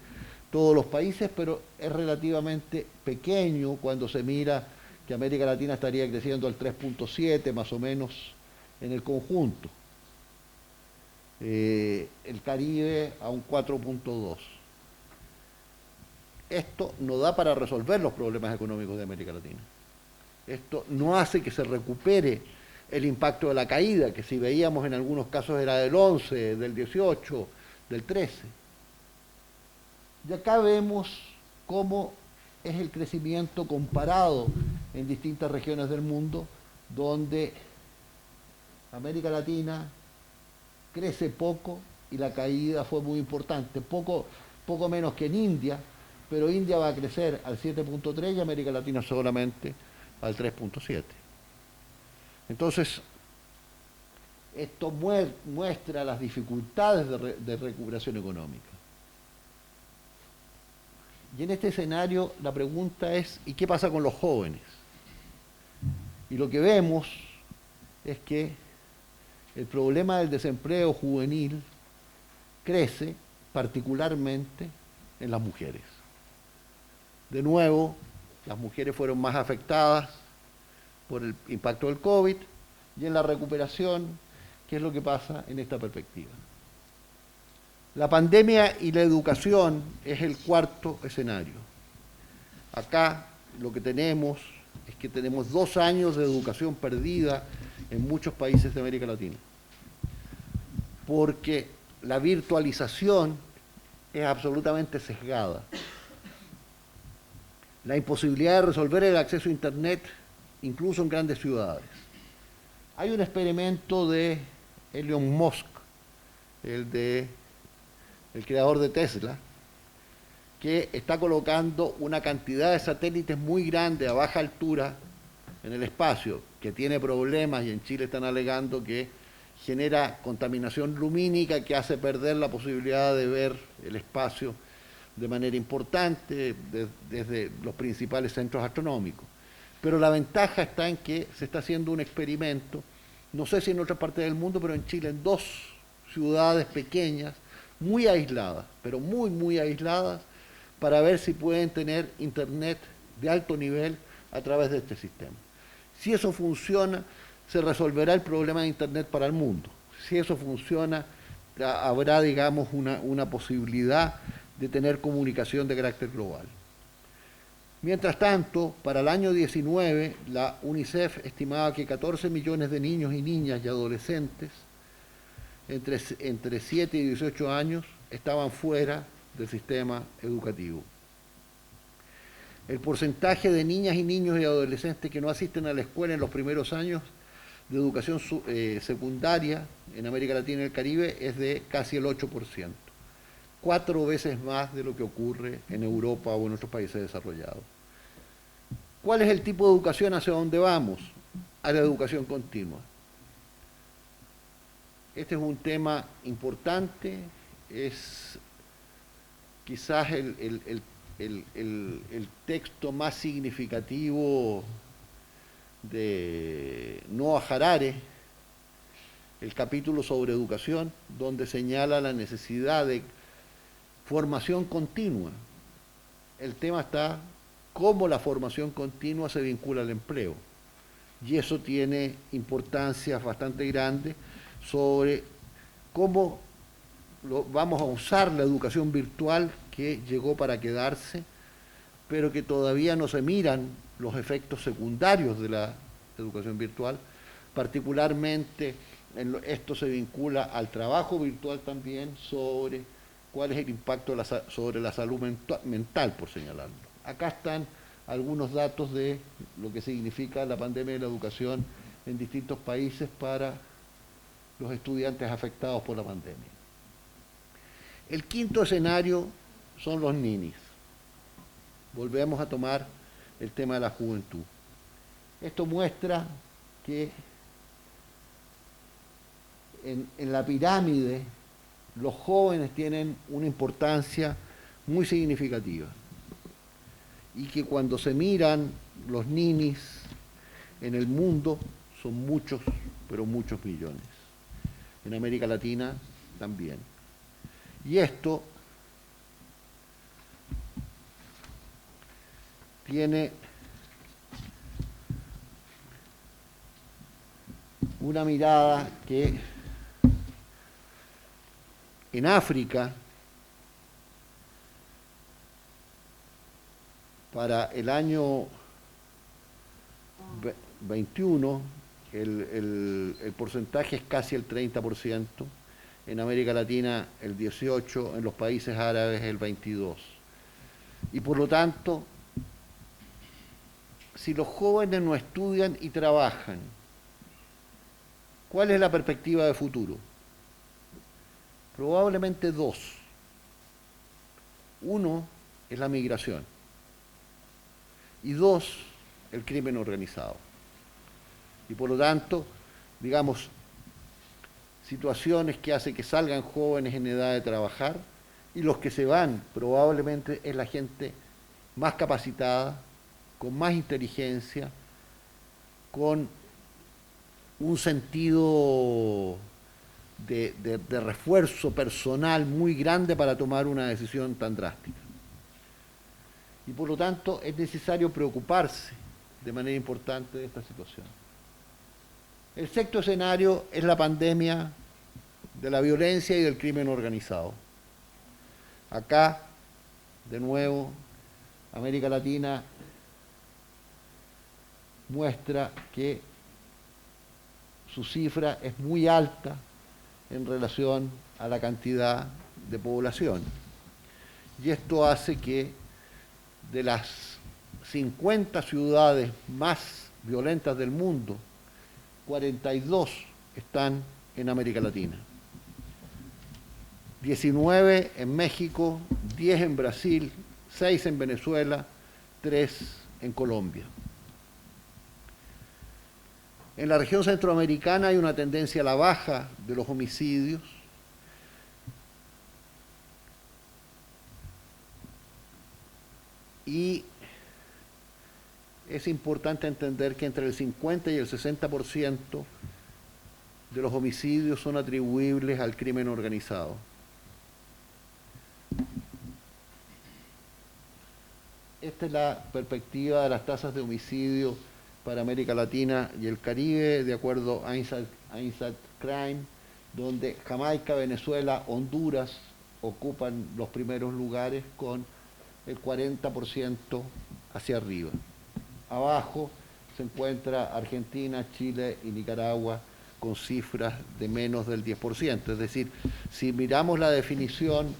[SPEAKER 2] todos los países, pero es relativamente pequeño cuando se mira que América Latina estaría creciendo al 3.7 más o menos en el conjunto. El Caribe a un 4.2. Esto no da para resolver los problemas económicos de América Latina. Esto no hace que se recupere el impacto de la caída, que si veíamos en algunos casos era del 11, del 18, del 13. Y acá vemos cómo es el crecimiento comparado en distintas regiones del mundo, donde América Latina crece poco y la caída fue muy importante, poco menos que en India, pero India va a crecer al 7.3 y América Latina solamente al 3.7. Entonces, esto muestra las dificultades de recuperación económica. Y en este escenario la pregunta es, ¿y qué pasa con los jóvenes? Y lo que vemos es que el problema del desempleo juvenil crece particularmente en las mujeres. De nuevo, las mujeres fueron más afectadas por el impacto del COVID y en la recuperación, ¿qué es lo que pasa en esta perspectiva? La pandemia y la educación es el cuarto escenario. Acá lo que tenemos es que tenemos 2 años de educación perdida en muchos países de América Latina, porque la virtualización es absolutamente sesgada. La imposibilidad de resolver el acceso a Internet, incluso en grandes ciudades. Hay un experimento de Elon Musk, el creador de Tesla, que está colocando una cantidad de satélites muy grande a baja altura en el espacio, que tiene problemas y en Chile están alegando que genera contaminación lumínica que hace perder la posibilidad de ver el espacio de manera importante desde los principales centros astronómicos. Pero la ventaja está en que se está haciendo un experimento, no sé si en otras partes del mundo, pero en Chile, en 2 ciudades pequeñas, muy aisladas, pero muy aisladas, para ver si pueden tener internet de alto nivel a través de este sistema. Si eso funciona, se resolverá el problema de internet para el mundo. Si eso funciona, habrá, digamos, una posibilidad de tener comunicación de carácter global. Mientras tanto, para el año 19, la UNICEF estimaba que 14 millones de niños y niñas y adolescentes entre 7 y 18 años estaban fuera del sistema educativo. El porcentaje de niñas y niños y adolescentes que no asisten a la escuela en los primeros años de educación secundaria en América Latina y el Caribe es de casi el 8%, 4 veces más de lo que ocurre en Europa o en otros países desarrollados. ¿Cuál es el tipo de educación hacia donde vamos? A la educación continua. Este es un tema importante, es quizás el texto más significativo de Noah Harari, el capítulo sobre educación, donde señala la necesidad de formación continua. El tema está cómo la formación continua se vincula al empleo. Y eso tiene importancia bastante grande sobre cómo vamos a usar la educación virtual que llegó para quedarse, pero que todavía no se miran los efectos secundarios de la educación virtual. Particularmente esto se vincula al trabajo virtual también, sobre cuál es el impacto sobre la salud mental, por señalarlo. Acá están algunos datos de lo que significa la pandemia de la educación en distintos países para los estudiantes afectados por la pandemia. El quinto escenario son los ninis. Volvemos a tomar el tema de la juventud. Esto muestra que en la pirámide los jóvenes tienen una importancia muy significativa y que cuando se miran los ninis en el mundo son muchos, pero muchos millones. En América Latina también. Y esto tiene una mirada que en África, para el año 21, el porcentaje es casi el 30%, en América Latina el 18%, en los países árabes el 22%. Y por lo tanto, si los jóvenes no estudian y trabajan, ¿cuál es la perspectiva de futuro? Probablemente dos. Uno es la migración y dos, el crimen organizado. Y por lo tanto, digamos, situaciones que hacen que salgan jóvenes en edad de trabajar y los que se van probablemente es la gente más capacitada, con más inteligencia, con un sentido de refuerzo personal muy grande para tomar una decisión tan drástica. Y por lo tanto es necesario preocuparse de manera importante de esta situación. El sexto escenario es la pandemia de la violencia y del crimen organizado. Acá, de nuevo, América Latina muestra que su cifra es muy alta en relación a la cantidad de población. Y esto hace que de las 50 ciudades más violentas del mundo, 42 están en América Latina. 19 en México, 10 en Brasil, 6 en Venezuela, 3 en Colombia. En la región centroamericana hay una tendencia a la baja de los homicidios. Y es importante entender que entre el 50 y el 60% de los homicidios son atribuibles al crimen organizado. Esta es la perspectiva de las tasas de homicidio para América Latina y el Caribe, de acuerdo a Inside Crime, donde Jamaica, Venezuela, Honduras ocupan los primeros lugares con el 40% hacia arriba. Abajo se encuentra Argentina, Chile y Nicaragua con cifras de menos del 10%. Es decir, si miramos la definición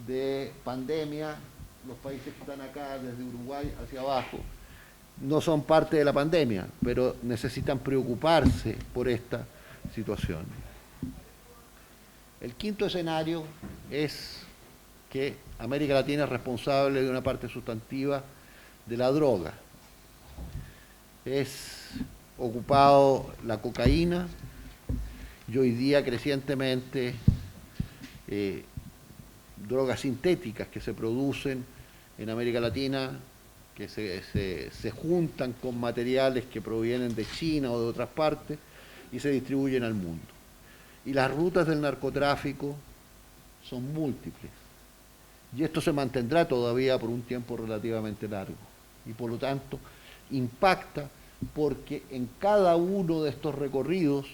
[SPEAKER 2] de pandemia, los países que están acá, desde Uruguay hacia abajo, no son parte de la pandemia, pero necesitan preocuparse por esta situación. El quinto escenario es que América Latina es responsable de una parte sustantiva de la droga. Es ocupado la cocaína y hoy día crecientemente drogas sintéticas que se producen en América Latina, que se juntan con materiales que provienen de China o de otras partes y se distribuyen al mundo. Y las rutas del narcotráfico son múltiples. Y esto se mantendrá todavía por un tiempo relativamente largo. Y por lo tanto impacta porque en cada uno de estos recorridos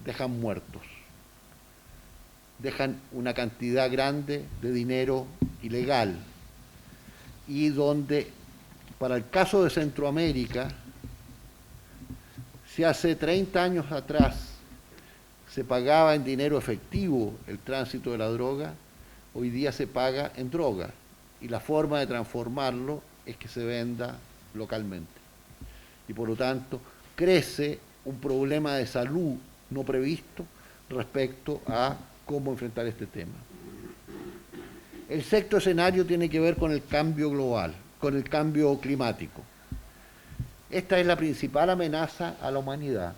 [SPEAKER 2] dejan muertos. Dejan una cantidad grande de dinero ilegal. Y donde, para el caso de Centroamérica, si hace 30 años atrás se pagaba en dinero efectivo el tránsito de la droga, hoy día se paga en droga. Y la forma de transformarlo es que se venda localmente. Y por lo tanto, crece un problema de salud no previsto respecto a cómo enfrentar este tema. El sexto escenario tiene que ver con el cambio global, con el cambio climático. Esta es la principal amenaza a la humanidad.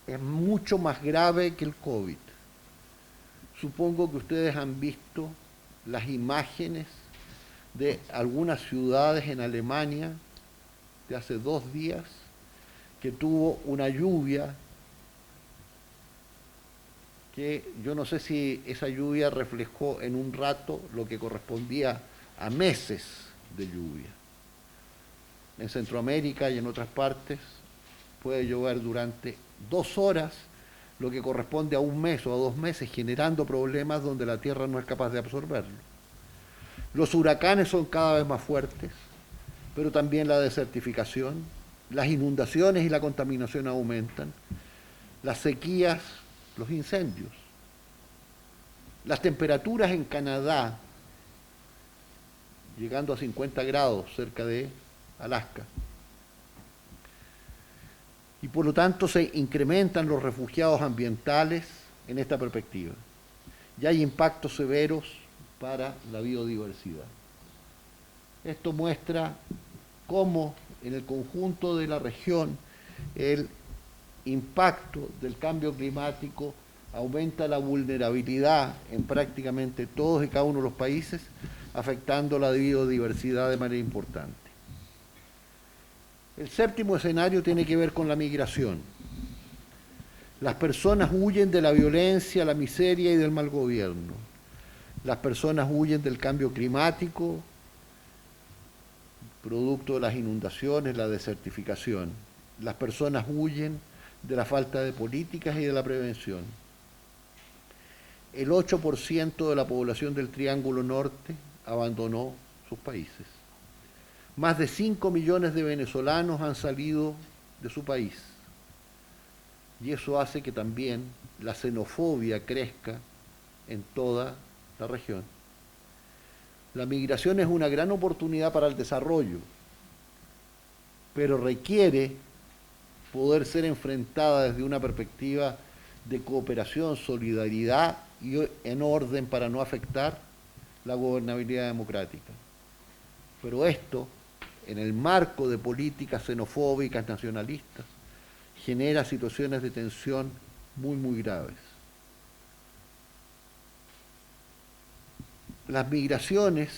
[SPEAKER 2] Es mucho más grave que el COVID. Supongo que ustedes han visto las imágenes de algunas ciudades en Alemania de hace 2 días que tuvo una lluvia que yo no sé si esa lluvia reflejó en un rato lo que correspondía a meses de lluvia. En Centroamérica y en otras partes puede llover durante 2 horas, lo que corresponde a 1 mes o a 2 meses, generando problemas donde la tierra no es capaz de absorberlo. Los huracanes son cada vez más fuertes, pero también la desertificación, las inundaciones y la contaminación aumentan, las sequías, los incendios. Las temperaturas en Canadá, llegando a 50 grados cerca de Alaska, y por lo tanto se incrementan los refugiados ambientales en esta perspectiva. Y hay impactos severos para la biodiversidad. Esto muestra cómo en el conjunto de la región el impacto del cambio climático aumenta la vulnerabilidad en prácticamente todos y cada uno de los países, afectando la biodiversidad de manera importante. El séptimo escenario tiene que ver con la migración. Las personas huyen de la violencia, la miseria y del mal gobierno. Las personas huyen del cambio climático, producto de las inundaciones, la desertificación. Las personas huyen de la falta de políticas y de la prevención. El 8% de la población del Triángulo Norte abandonó sus países. Más de 5 millones de venezolanos han salido de su país. Y eso hace que también la xenofobia crezca en toda la región. La migración es una gran oportunidad para el desarrollo, pero requiere poder ser enfrentada desde una perspectiva de cooperación, solidaridad y en orden para no afectar la gobernabilidad democrática. Pero esto, en el marco de políticas xenofóbicas, nacionalistas, genera situaciones de tensión muy, muy graves. Las migraciones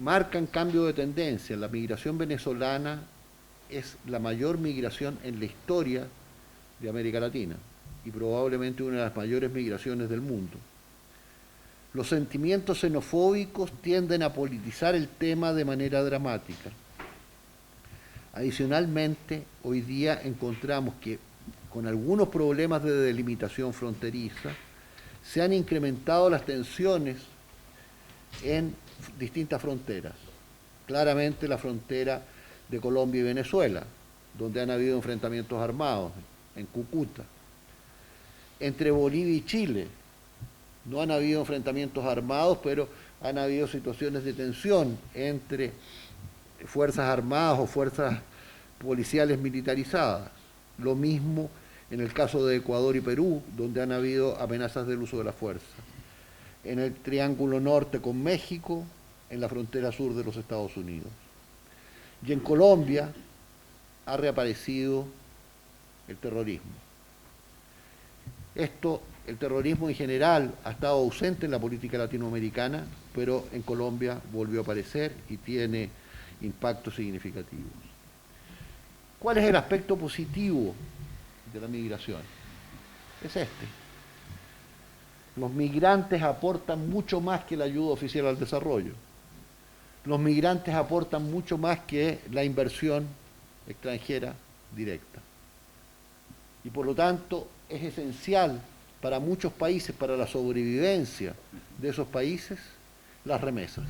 [SPEAKER 2] marcan cambio de tendencia. La migración venezolana es la mayor migración en la historia de América Latina y probablemente una de las mayores migraciones del mundo. Los sentimientos xenofóbicos tienden a politizar el tema de manera dramática. Adicionalmente, hoy día encontramos que con algunos problemas de delimitación fronteriza se han incrementado las tensiones en distintas fronteras. Claramente la frontera de Colombia y Venezuela, donde han habido enfrentamientos armados, en Cúcuta. Entre Bolivia y Chile, no han habido enfrentamientos armados, pero han habido situaciones de tensión entre fuerzas armadas o fuerzas policiales militarizadas. Lo mismo en el caso de Ecuador y Perú, donde han habido amenazas del uso de la fuerza. En el Triángulo Norte con México, en la frontera sur de los Estados Unidos. Y en Colombia ha reaparecido el terrorismo. El terrorismo en general ha estado ausente en la política latinoamericana, pero en Colombia volvió a aparecer y tiene impactos significativos. ¿Cuál es el aspecto positivo de la migración? Es este. Los migrantes aportan mucho más que la ayuda oficial al desarrollo. Los migrantes aportan mucho más que la inversión extranjera directa. Y por lo tanto es esencial para muchos países, para la sobrevivencia de esos países, las remesas.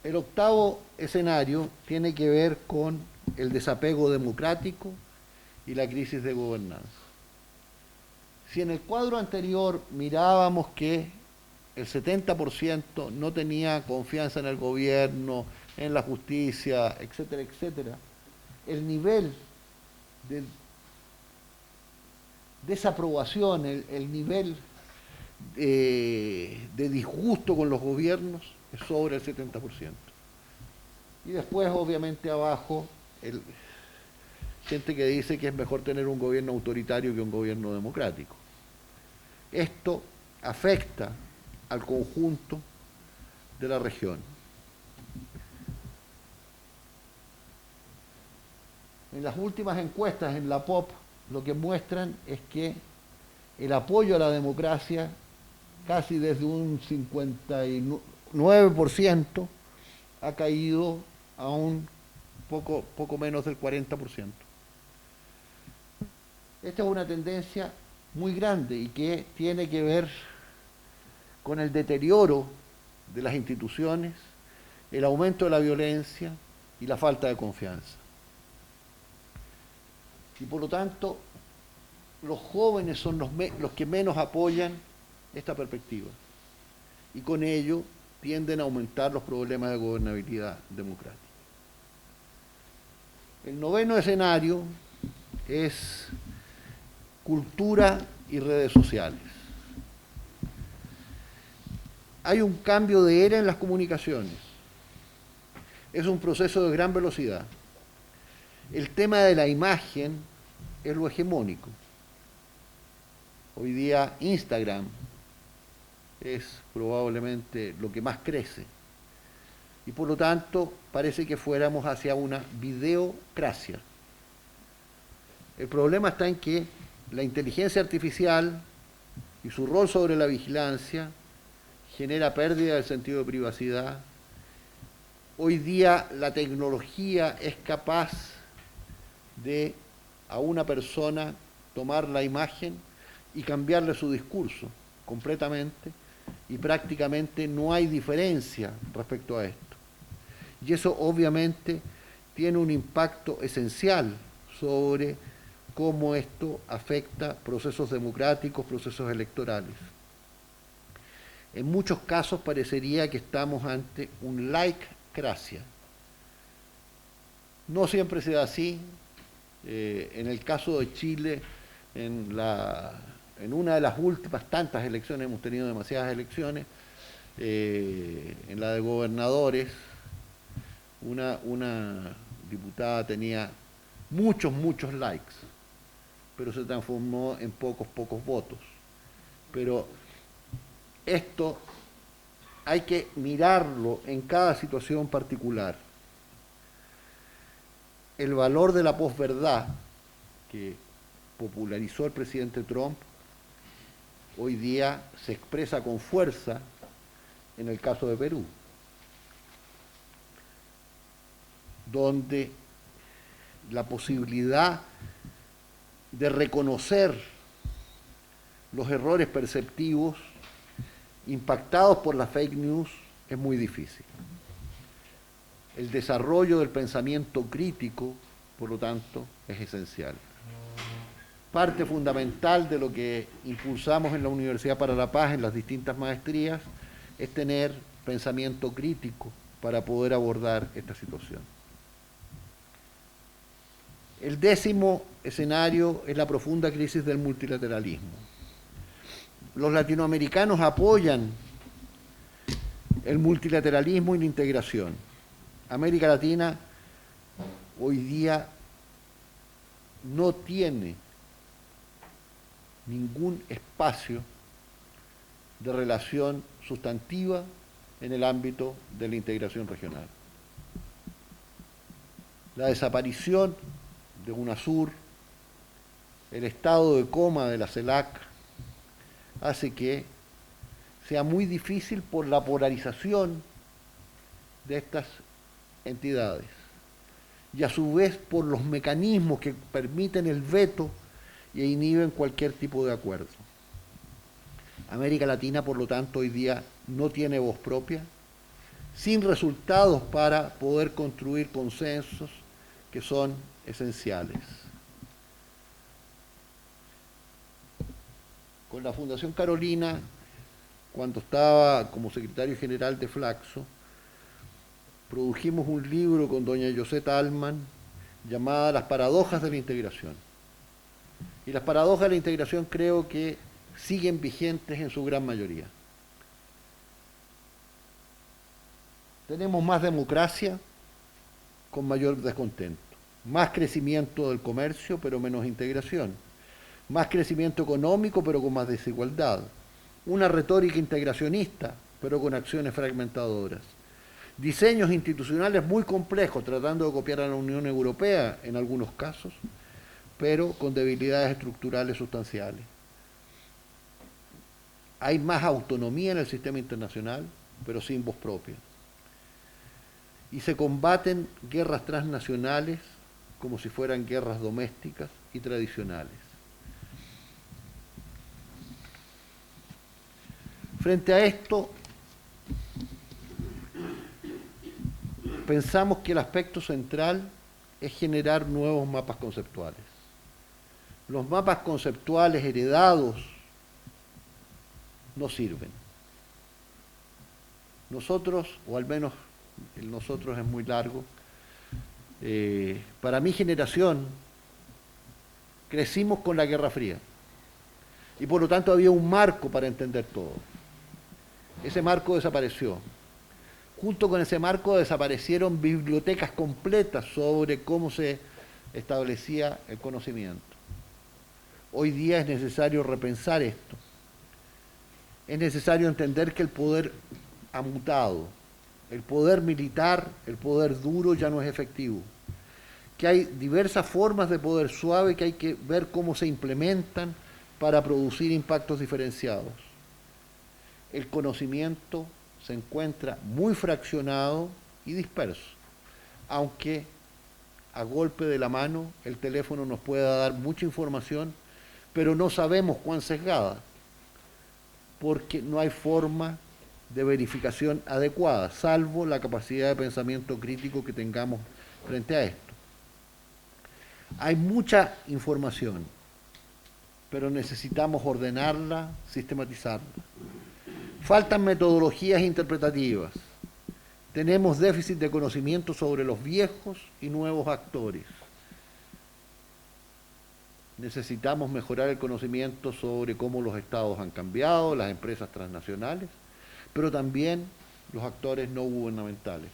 [SPEAKER 2] El octavo escenario tiene que ver con el desapego democrático y la crisis de gobernanza. Si en el cuadro anterior mirábamos que el 70% no tenía confianza en el gobierno, en la justicia, etcétera, etcétera, el nivel de desaprobación, el nivel de disgusto con los gobiernos es sobre el 70%. Y después, obviamente, abajo, gente que dice que es mejor tener un gobierno autoritario que un gobierno democrático. Esto afecta al conjunto de la región. En las últimas encuestas en la POP lo que muestran es que el apoyo a la democracia, casi desde un 59%, ha caído a un poco menos del 40%. Esta es una tendencia muy grande y que tiene que ver con el deterioro de las instituciones, el aumento de la violencia y la falta de confianza. Y por lo tanto, los jóvenes son los que menos apoyan esta perspectiva. Y con ello tienden a aumentar los problemas de gobernabilidad democrática. El noveno escenario es cultura y redes sociales. Hay un cambio de era en las comunicaciones. Es un proceso de gran velocidad. El tema de la imagen es lo hegemónico. Hoy día Instagram es probablemente lo que más crece. Y por lo tanto parece que fuéramos hacia una videocracia. El problema está en que la inteligencia artificial y su rol sobre la vigilancia genera pérdida del sentido de privacidad. Hoy día la tecnología es capaz de a una persona tomar la imagen y cambiarle su discurso completamente, y prácticamente no hay diferencia respecto a esto. Y eso obviamente tiene un impacto esencial sobre cómo esto afecta procesos democráticos, procesos electorales. En muchos casos parecería que estamos ante un like-cracia. No siempre se da así. En el caso de Chile, en una de las últimas tantas elecciones, hemos tenido demasiadas elecciones, en la de gobernadores, una diputada tenía muchos likes, pero se transformó en pocos votos. Pero esto hay que mirarlo en cada situación particular. El valor de la posverdad que popularizó el presidente Trump hoy día se expresa con fuerza en el caso de Perú, donde la posibilidad de reconocer los errores perceptivos impactados por las fake news es muy difícil. El desarrollo del pensamiento crítico, por lo tanto, es esencial. Parte fundamental de lo que impulsamos en la Universidad para la Paz, en las distintas maestrías, es tener pensamiento crítico para poder abordar esta situación. El décimo escenario es la profunda crisis del multilateralismo. Los latinoamericanos apoyan el multilateralismo y la integración. América Latina hoy día no tiene ningún espacio de relación sustantiva en el ámbito de la integración regional. La desaparición de UNASUR, el estado de coma de la CELAC, hace que sea muy difícil por la polarización de estas entidades y a su vez por los mecanismos que permiten el veto y inhiben cualquier tipo de acuerdo. América Latina, por lo tanto, hoy día no tiene voz propia, sin resultados para poder construir consensos que son esenciales. con la Fundación Carolina, cuando estaba como secretario general de Flaxo, produjimos un libro con doña Yoseta Alman llamada Las paradojas de la integración. Y las paradojas de la integración creo que siguen vigentes en su gran mayoría. Tenemos más democracia con mayor descontento, más crecimiento del comercio pero menos integración, más crecimiento económico pero con más desigualdad, una retórica integracionista pero con acciones fragmentadoras, diseños institucionales muy complejos tratando de copiar a la Unión Europea en algunos casos, pero con debilidades estructurales sustanciales. Hay más autonomía en el sistema internacional, pero sin voz propia. Y se combaten guerras transnacionales como si fueran guerras domésticas y tradicionales. Frente a esto, pensamos que el aspecto central es generar nuevos mapas conceptuales. Los mapas conceptuales heredados no sirven. Nosotros, o al menos el nosotros es muy largo, para mi generación crecimos con la Guerra Fría y por lo tanto había un marco para entender todo. Ese marco desapareció. Junto con ese marco desaparecieron bibliotecas completas sobre cómo se establecía el conocimiento. Hoy día es necesario repensar esto. Es necesario entender que el poder ha mutado. El poder militar, el poder duro ya no es efectivo. Que hay diversas formas de poder suave que hay que ver cómo se implementan para producir impactos diferenciados. El conocimiento se encuentra muy fraccionado y disperso, aunque a golpe de la mano el teléfono nos pueda dar mucha información, pero no sabemos cuán sesgada, porque no hay forma de verificación adecuada, salvo la capacidad de pensamiento crítico que tengamos frente a esto. Hay mucha información, pero necesitamos ordenarla, sistematizarla. Faltan metodologías interpretativas. Tenemos déficit de conocimiento sobre los viejos y nuevos actores. Necesitamos mejorar el conocimiento sobre cómo los estados han cambiado, las empresas transnacionales, pero también los actores no gubernamentales.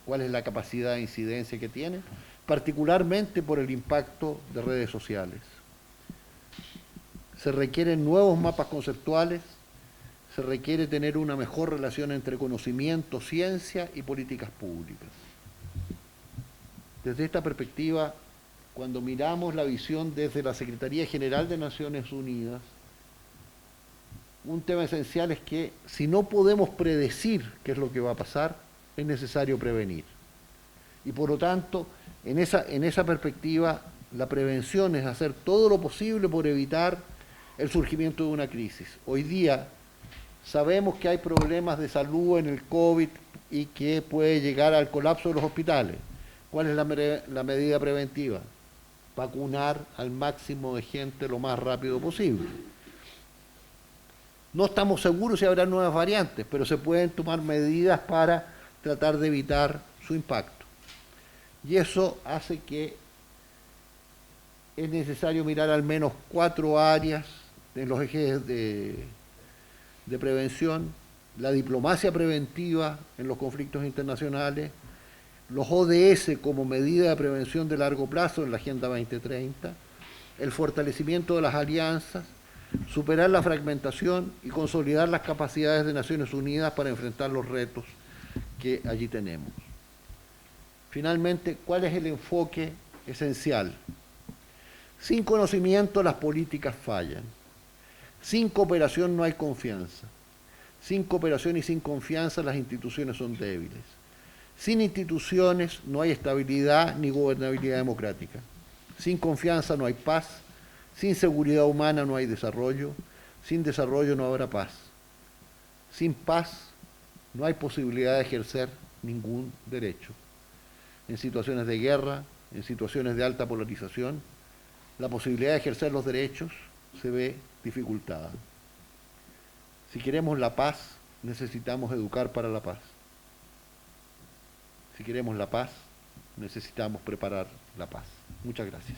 [SPEAKER 2] ¿Cuál es la capacidad de incidencia que tienen? Particularmente por el impacto de redes sociales. Se requieren nuevos mapas conceptuales, se requiere tener una mejor relación entre conocimiento, ciencia y políticas públicas. Desde esta perspectiva, cuando miramos la visión desde la Secretaría General de Naciones Unidas, un tema esencial es que si no podemos predecir qué es lo que va a pasar, es necesario prevenir. Y por lo tanto, en esa perspectiva, la prevención es hacer todo lo posible por evitar el surgimiento de una crisis. Hoy día sabemos que hay problemas de salud en el COVID y que puede llegar al colapso de los hospitales. ¿Cuál es la medida preventiva? Vacunar al máximo de gente lo más rápido posible. No estamos seguros si habrá nuevas variantes, pero se pueden tomar medidas para tratar de evitar su impacto. Y eso hace que es necesario mirar al menos 4 áreas en los ejes de prevención: la diplomacia preventiva en los conflictos internacionales, los ODS como medida de prevención de largo plazo en la Agenda 2030, el fortalecimiento de las alianzas, superar la fragmentación y consolidar las capacidades de Naciones Unidas para enfrentar los retos que allí tenemos. Finalmente, ¿cuál es el enfoque esencial? Sin conocimiento las políticas fallan. Sin cooperación no hay confianza. Sin cooperación y sin confianza las instituciones son débiles. Sin instituciones no hay estabilidad ni gobernabilidad democrática. Sin confianza no hay paz. Sin seguridad humana no hay desarrollo. Sin desarrollo no habrá paz. Sin paz no hay posibilidad de ejercer ningún derecho. En situaciones de guerra, en situaciones de alta polarización, la posibilidad de ejercer los derechos se ve dificultada. Si queremos la paz, necesitamos educar para la paz. Si queremos la paz, necesitamos preparar la paz. Muchas gracias.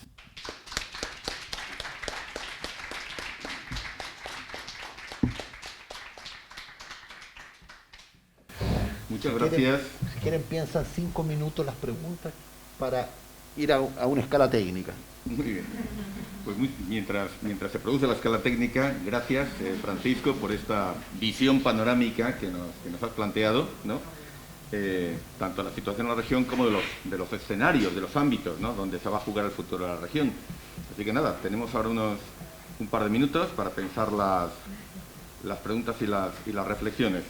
[SPEAKER 1] Muchas gracias.
[SPEAKER 2] Si quieren, piensan 5 minutos las preguntas para ir a una escala técnica.
[SPEAKER 1] Muy bien. Pues mientras se produce la escala técnica, gracias, Francisco, por esta visión panorámica que nos has planteado, ¿no? Tanto la situación en la región como de los escenarios, de los ámbitos, ¿no?, donde se va a jugar el futuro de la región. Así que nada, tenemos ahora un par de minutos para pensar las preguntas y las reflexiones.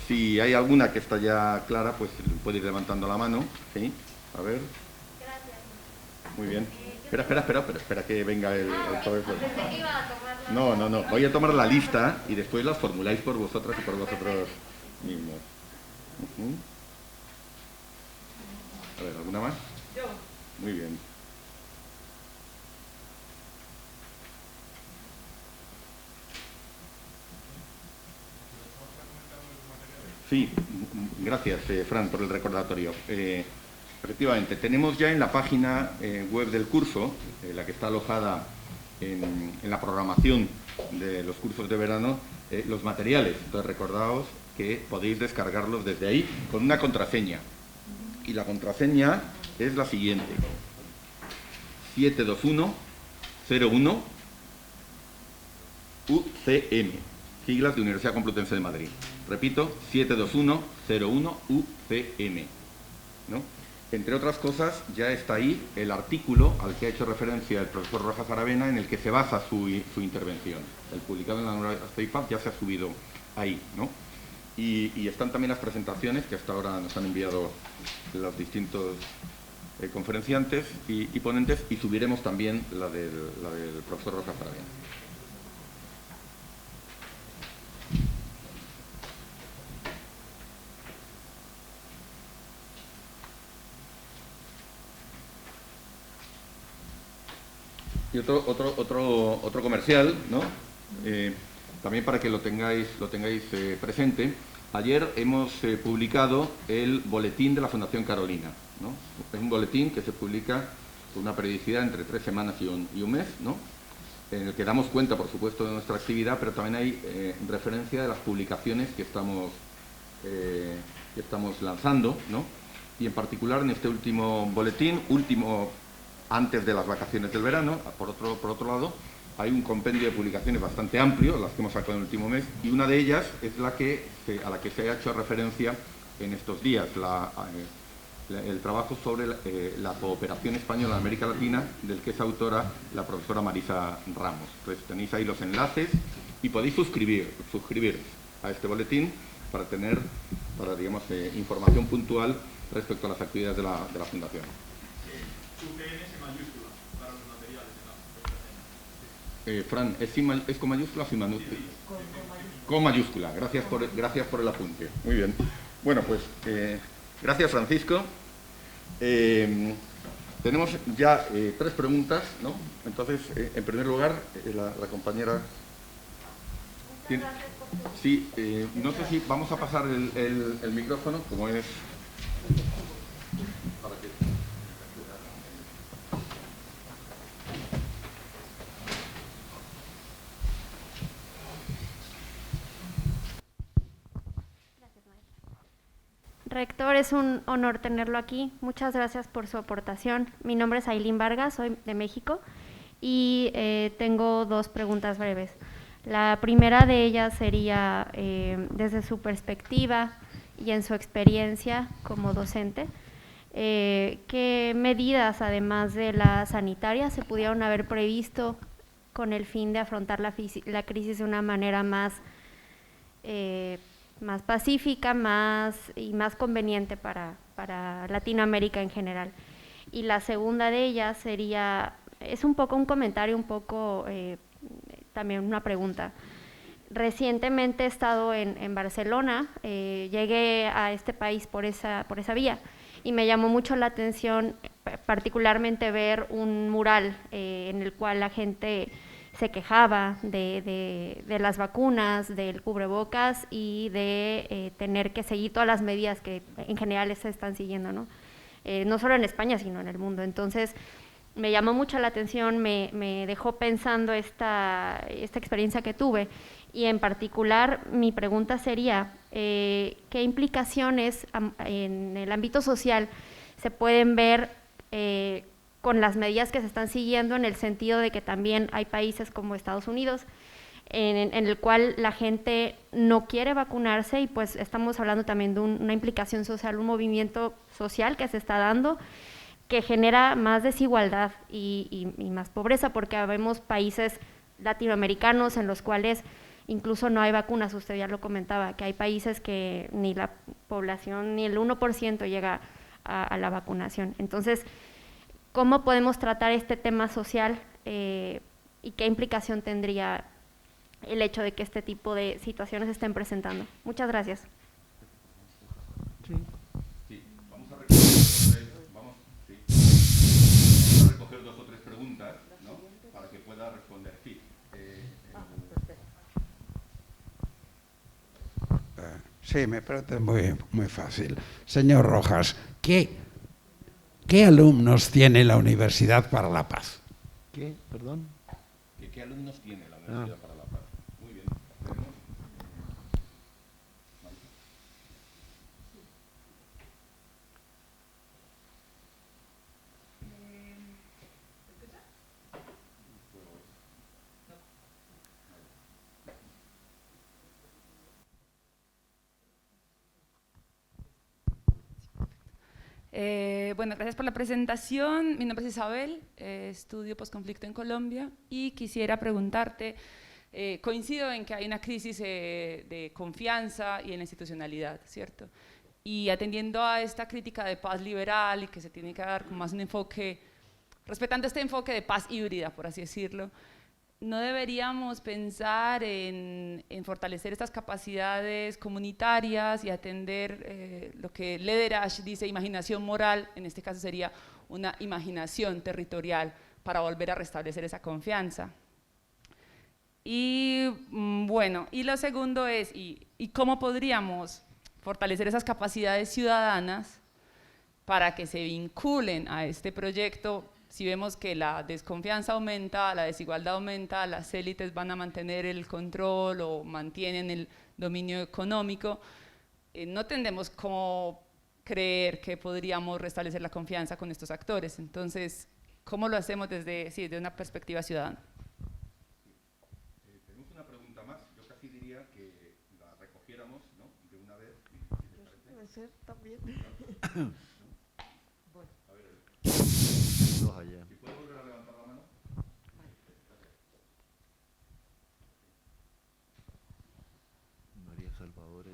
[SPEAKER 1] Si hay alguna que está ya clara, pues puede ir levantando la mano. ¿Sí? A ver.
[SPEAKER 3] Gracias.
[SPEAKER 1] Muy bien. Espera que venga el profesor.
[SPEAKER 3] Pensé que iba a tomar la...
[SPEAKER 1] No. Voy a tomar la lista y después las formuláis por vosotras y por vosotros mismos. A ver, ¿alguna más?
[SPEAKER 3] Yo.
[SPEAKER 1] Muy bien. Sí, gracias, Fran, por el recordatorio. Efectivamente, tenemos ya en la página web del curso, la que está alojada en la programación de los cursos de verano, los materiales. Entonces, recordaos que podéis descargarlos desde ahí con una contraseña. Y la contraseña es la siguiente: 72101 UCM, siglas de Universidad Complutense de Madrid. Repito, 72101 UCM, ¿no? Entre otras cosas, ya está ahí el artículo al que ha hecho referencia el profesor Rojas Aravena, en el que se basa su intervención. El publicado en la Universidad IPAP ya se ha subido ahí, ¿no? Y están también las presentaciones que hasta ahora nos han enviado los distintos conferenciantes y ponentes, y subiremos también la del profesor Rojas Aravena. Y otro comercial, ¿no? También para que lo tengáis presente. Ayer hemos publicado el boletín de la Fundación Carolina, ¿no? Es un boletín que se publica con una periodicidad entre 3 semanas y un mes, ¿no?, en el que damos cuenta, por supuesto, de nuestra actividad, pero también hay referencia de las publicaciones que estamos lanzando, ¿no? Y en particular en este último boletín, antes de las vacaciones del verano, por otro lado, hay un compendio de publicaciones bastante amplio, las que hemos sacado en el último mes, y una de ellas es a la que se ha hecho referencia en estos días, el trabajo sobre la cooperación española en América Latina, del que es autora la profesora Marisa Ramos. Entonces tenéis ahí los enlaces y podéis suscribiros a este boletín para tener, digamos, información puntual respecto a las actividades de la Fundación.
[SPEAKER 4] UCM mayúscula para los materiales de la
[SPEAKER 1] Fran, ¿es con mayúscula o sin mayúscula? Con mayúscula. Gracias por el apunte. Muy bien. Bueno, pues gracias, Francisco. Tenemos ya 3 preguntas, ¿no? Entonces, en primer lugar, la compañera... Sí, no sé si vamos a pasar el micrófono, como es...
[SPEAKER 3] Rector, es un honor tenerlo aquí. Muchas gracias por su aportación. Mi nombre es Ailín Vargas, soy de México y tengo 2 preguntas breves. La primera de ellas sería, desde su perspectiva y en su experiencia como docente, ¿qué medidas, además de las sanitarias, se pudieron haber previsto con el fin de afrontar la crisis de una manera más pacífica, más conveniente para Latinoamérica en general? Y la segunda de ellas sería, es un poco un comentario, también una pregunta. Recientemente he estado en Barcelona, llegué a este país por esa vía y me llamó mucho la atención particularmente ver un mural en el cual la gente se quejaba de las vacunas, del cubrebocas y de tener que seguir todas las medidas que en general se están siguiendo, ¿no? No solo en España, sino en el mundo. Entonces, me llamó mucho la atención, me dejó pensando esta experiencia que tuve, y en particular mi pregunta sería, ¿qué implicaciones en el ámbito social se pueden ver con las medidas que se están siguiendo, en el sentido de que también hay países como Estados Unidos en el cual la gente no quiere vacunarse, y pues estamos hablando también de una implicación social, un movimiento social que se está dando, que genera más desigualdad y más pobreza, porque vemos países latinoamericanos en los cuales incluso no hay vacunas. Usted ya lo comentaba, que hay países que ni la población, ni el 1% llega a la vacunación. Entonces, ¿cómo podemos tratar este tema social y qué implicación tendría el hecho de que este tipo de situaciones se estén presentando? Muchas gracias.
[SPEAKER 1] Sí, vamos a recoger dos o tres preguntas, ¿no?, para que pueda responder. Sí.
[SPEAKER 5] Sí, me parece muy fácil. Señor Rojas, ¿qué alumnos tiene la Universidad para la Paz?
[SPEAKER 2] ¿Qué? Perdón.
[SPEAKER 1] ¿Qué alumnos tiene la Universidad para la Paz? Muy bien.
[SPEAKER 6] Bueno, gracias por la presentación. Mi nombre es Isabel, estudio posconflicto en Colombia y quisiera preguntarte, coincido en que hay una crisis de confianza y en la institucionalidad, ¿cierto? Y atendiendo a esta crítica de paz liberal y que se tiene que dar con más un enfoque, respetando este enfoque de paz híbrida, por así decirlo, ¿no deberíamos pensar en fortalecer estas capacidades comunitarias y atender lo que Lederach dice, imaginación moral? En este caso sería una imaginación territorial para volver a restablecer esa confianza. Y bueno, y lo segundo es, ¿y cómo podríamos fortalecer esas capacidades ciudadanas para que se vinculen a este proyecto? Si vemos que la desconfianza aumenta, la desigualdad aumenta, las élites van a mantener el control o mantienen el dominio económico, no tendemos cómo creer que podríamos restablecer la confianza con estos actores. Entonces, ¿cómo lo hacemos desde una perspectiva ciudadana?
[SPEAKER 1] Tenemos una pregunta más. Yo casi diría que la recogiéramos, ¿no?, de una vez.
[SPEAKER 7] Puede ser también.
[SPEAKER 2] Dos allá.
[SPEAKER 1] ¿Y puedo volver a levantar la mano?
[SPEAKER 2] María Salvador.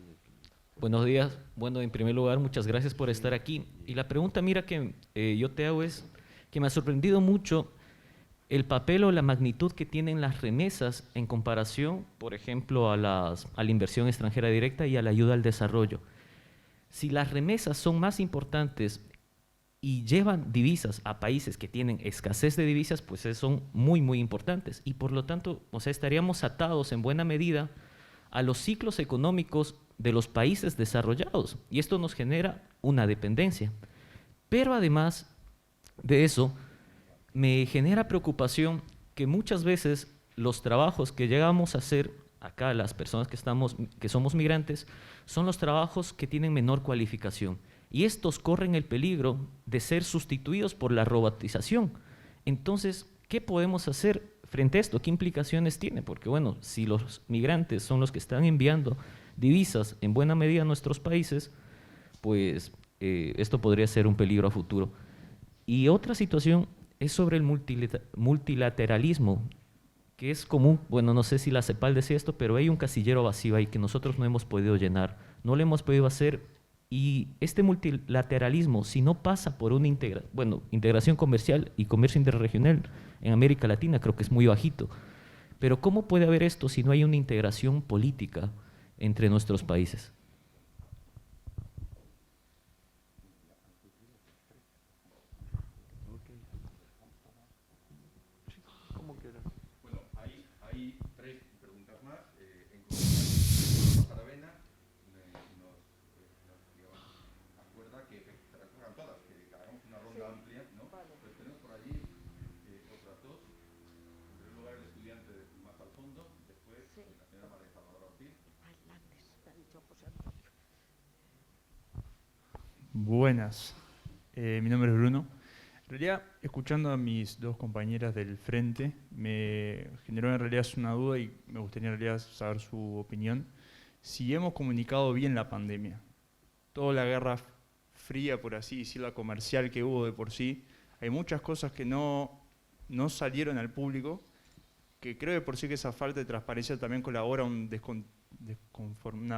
[SPEAKER 8] Buenos días. Bueno, en primer lugar, muchas gracias por estar aquí. Y la pregunta, mira, que yo te hago es que me ha sorprendido mucho el papel o la magnitud que tienen las remesas en comparación, por ejemplo, a la inversión extranjera directa y a la ayuda al desarrollo. Si las remesas son más importantes y llevan divisas a países que tienen escasez de divisas, pues son muy, muy importantes. Y por lo tanto, o sea, estaríamos atados en buena medida a los ciclos económicos de los países desarrollados. Y esto nos genera una dependencia. Pero además de eso, me genera preocupación que muchas veces los trabajos que llegamos a hacer acá, las personas que somos migrantes, son los trabajos que tienen menor cualificación. Y estos corren el peligro de ser sustituidos por la robotización. Entonces, ¿qué podemos hacer frente a esto? ¿Qué implicaciones tiene? Porque, bueno, si los migrantes son los que están enviando divisas en buena medida a nuestros países, pues esto podría ser un peligro a futuro. Y otra situación es sobre el multilateralismo, que es común. Bueno, no sé si la CEPAL decía esto, pero hay un casillero vacío ahí que nosotros no hemos podido llenar, no lo hemos podido hacer. Y este multilateralismo, si no pasa por una integración comercial y comercio interregional en América Latina, creo que es muy bajito. Pero ¿cómo puede haber esto si no hay una integración política entre nuestros países?
[SPEAKER 1] Bueno, ahí Tenemos por allí otras dos. En primer lugar, el estudiante más al fondo, después la señora María Salvador Ortiz.
[SPEAKER 4] Buenas, mi nombre es Bruno. En realidad, escuchando a mis dos compañeras del frente, me generó en realidad una duda y me gustaría en realidad saber su opinión. Si hemos comunicado bien la pandemia, toda la guerra fría, por así decirlo, comercial que hubo de por sí, hay muchas cosas que no salieron al público, que creo de por sí que esa falta de transparencia también colabora a una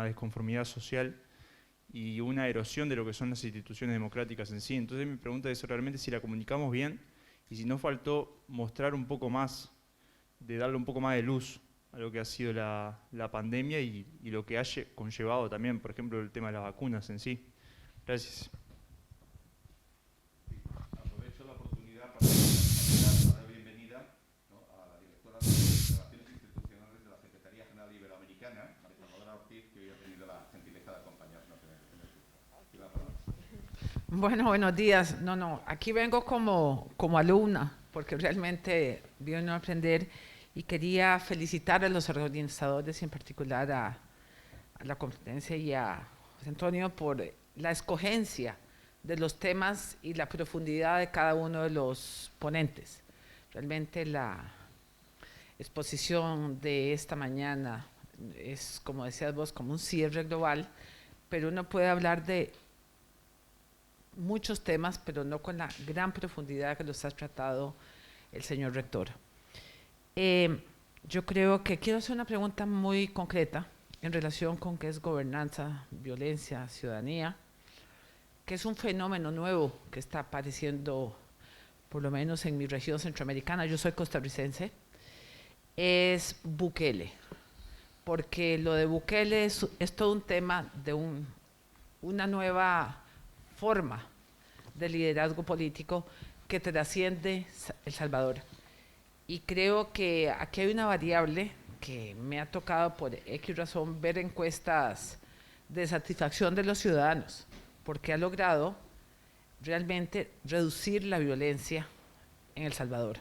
[SPEAKER 4] desconformidad social y una erosión de lo que son las instituciones democráticas en sí. Entonces mi pregunta es realmente si la comunicamos bien y si no faltó mostrar un poco más, de darle un poco más de luz a lo que ha sido la pandemia y lo que ha conllevado también, por ejemplo, el tema de las vacunas en sí. Gracias.
[SPEAKER 1] Aprovecho la oportunidad para dar la bienvenida, ¿no?, a la directora de Relaciones Institucionales de la Secretaría General Iberoamericana, María Salvador Ortiz, que hoy ha tenido la gentileza de acompañarnos en el curso. Tiene la palabra.
[SPEAKER 7] Bueno, buenos días. Aquí vengo como alumna, porque realmente vino a aprender y quería felicitar a los organizadores y en particular a la competencia y a José Antonio por la escogencia de los temas y la profundidad de cada uno de los ponentes. Realmente la exposición de esta mañana es, como decías vos, como un cierre global, pero uno puede hablar de muchos temas, pero no con la gran profundidad que los ha tratado el señor rector. Yo creo que quiero hacer una pregunta muy concreta en relación con qué es gobernanza, violencia, ciudadanía, que es un fenómeno nuevo que está apareciendo, por lo menos en mi región centroamericana. Yo soy costarricense. Es Bukele, porque lo de Bukele es todo un tema de una nueva forma de liderazgo político que trasciende El Salvador. Y creo que aquí hay una variable que me ha tocado por X razón ver encuestas de satisfacción de los ciudadanos, porque ha logrado realmente reducir la violencia en El Salvador.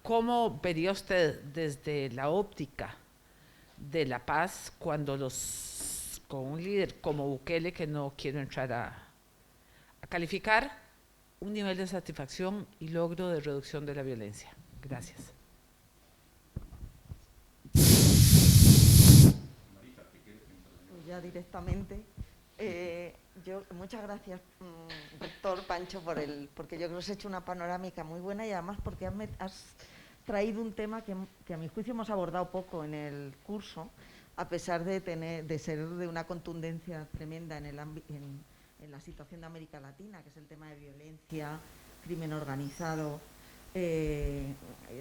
[SPEAKER 7] ¿Cómo vería usted desde la óptica de la paz cuando con un líder como Bukele, que no quiero entrar a calificar, un nivel de satisfacción y logro de reducción de la violencia? Gracias.
[SPEAKER 9] Ya directamente. Muchas gracias, rector Pancho, porque yo creo que has hecho una panorámica muy buena y además porque has traído un tema que a mi juicio hemos abordado poco en el curso, a pesar de ser de una contundencia tremenda en la situación de América Latina, que es el tema de violencia, crimen organizado,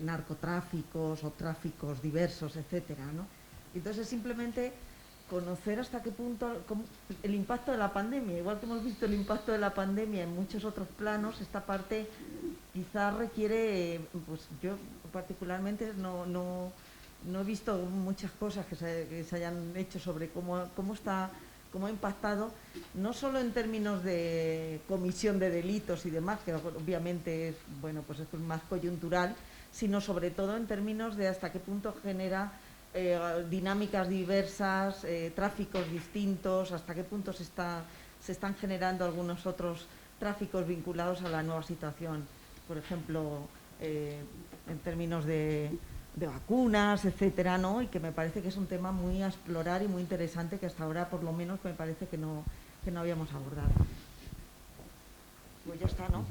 [SPEAKER 9] narcotráficos o tráficos diversos, etcétera, ¿no? Entonces, simplemente conocer hasta qué punto el impacto de la pandemia, igual que hemos visto el impacto de la pandemia en muchos otros planos, esta parte quizás requiere, pues yo particularmente no he visto muchas cosas que se hayan hecho sobre cómo ha impactado, no solo en términos de comisión de delitos y demás, que obviamente es, bueno, pues es más coyuntural, sino sobre todo en términos de hasta qué punto genera dinámicas diversas, tráficos distintos, hasta qué punto se están generando algunos otros tráficos vinculados a la nueva situación, por ejemplo, en términos de vacunas, etcétera, ¿no? Y que me parece que es un tema muy a explorar y muy interesante que hasta ahora, por lo menos, me parece que no habíamos abordado. Pues ya está, ¿no?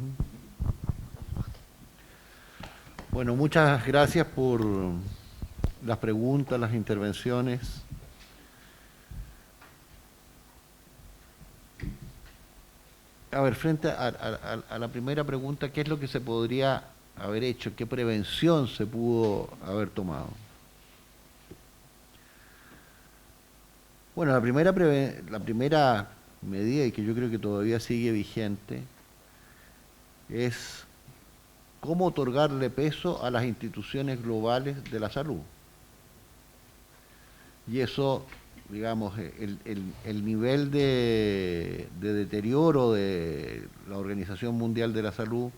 [SPEAKER 2] Bueno, muchas gracias por las preguntas, las intervenciones. A ver, frente a la primera pregunta, ¿qué es lo que se podría haber hecho? ¿Qué prevención se pudo haber tomado? Bueno, la primera medida, y que yo creo que todavía sigue vigente, es cómo otorgarle peso a las instituciones globales de la salud. Y eso, digamos, el nivel de deterioro de la Organización Mundial de la Salud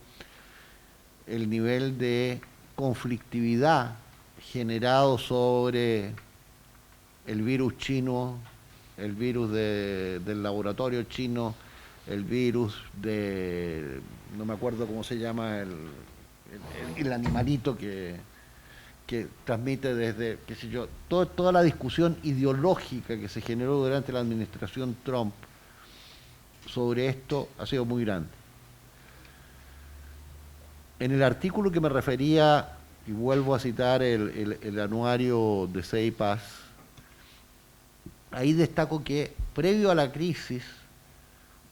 [SPEAKER 2] el nivel de conflictividad generado sobre el virus chino, el virus del laboratorio chino, el virus de, no me acuerdo cómo se llama, el animalito que transmite desde, qué sé yo, toda la discusión ideológica que se generó durante la administración Trump sobre esto ha sido muy grande. En el artículo que me refería, y vuelvo a citar el anuario de CEIPAS, ahí destaco que previo a la crisis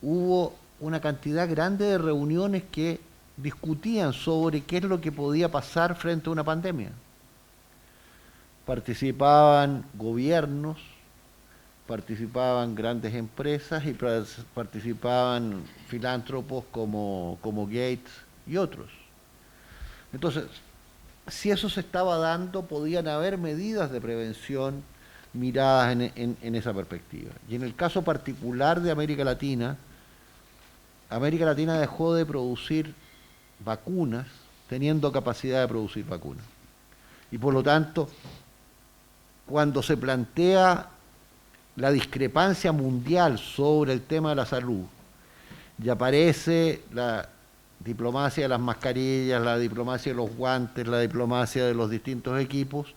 [SPEAKER 2] hubo una cantidad grande de reuniones que discutían sobre qué es lo que podía pasar frente a una pandemia. Participaban gobiernos, participaban grandes empresas y participaban filántropos como Gates y otros. Entonces, si eso se estaba dando, podían haber medidas de prevención miradas en esa perspectiva. Y en el caso particular de América Latina dejó de producir vacunas teniendo capacidad de producir vacunas. Y por lo tanto, cuando se plantea la discrepancia mundial sobre el tema de la salud, y aparece la diplomacia de las mascarillas, la diplomacia de los guantes, la diplomacia de los distintos equipos,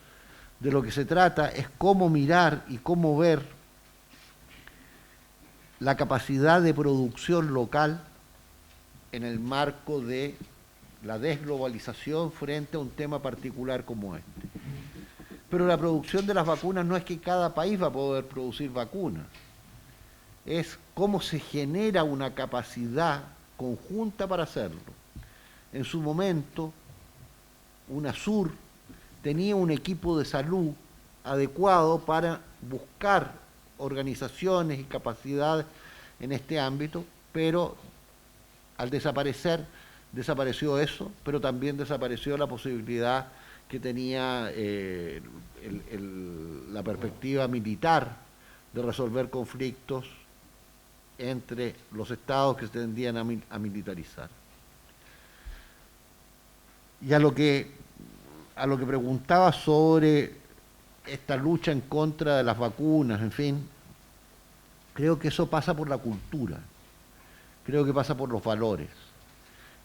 [SPEAKER 2] de lo que se trata es cómo mirar y cómo ver la capacidad de producción local en el marco de la desglobalización frente a un tema particular como este. Pero la producción de las vacunas no es que cada país va a poder producir vacunas, es cómo se genera una capacidad conjunta para hacerlo. En su momento, UNASUR tenía un equipo de salud adecuado para buscar organizaciones y capacidades en este ámbito, pero al desapareció eso, pero también desapareció la posibilidad que tenía la perspectiva militar de resolver conflictos entre los estados que se tendían a militarizar. Y a lo que preguntaba sobre esta lucha en contra de las vacunas, en fin, creo que eso pasa por la cultura, creo que pasa por los valores.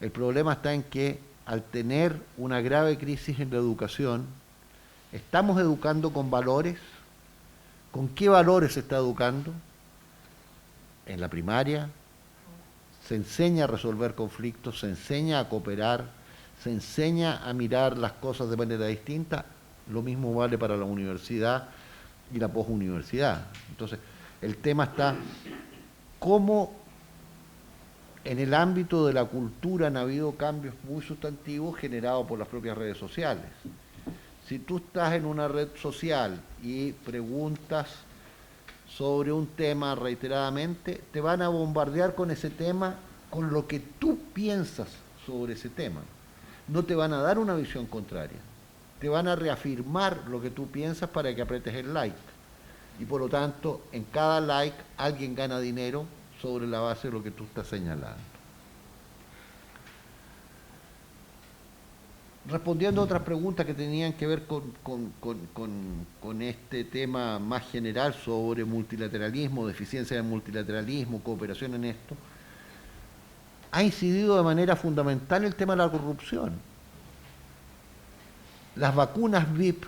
[SPEAKER 2] El problema está en que al tener una grave crisis en la educación, ¿estamos educando con valores? ¿Con qué valores se está educando? En la primaria se enseña a resolver conflictos, se enseña a cooperar, se enseña a mirar las cosas de manera distinta. Lo mismo vale para la universidad y la posuniversidad. Entonces, el tema está cómo en el ámbito de la cultura han habido cambios muy sustantivos generados por las propias redes sociales. Si tú estás en una red social y preguntas sobre un tema reiteradamente, te van a bombardear con ese tema, con lo que tú piensas sobre ese tema. No te van a dar una visión contraria. Te van a reafirmar lo que tú piensas para que apretes el like. Y por lo tanto, en cada like alguien gana dinero sobre la base de lo que tú estás señalando. Respondiendo a otras preguntas que tenían que ver con este tema más general sobre multilateralismo, deficiencia del multilateralismo, cooperación en esto, ha incidido de manera fundamental el tema de la corrupción. Las vacunas VIP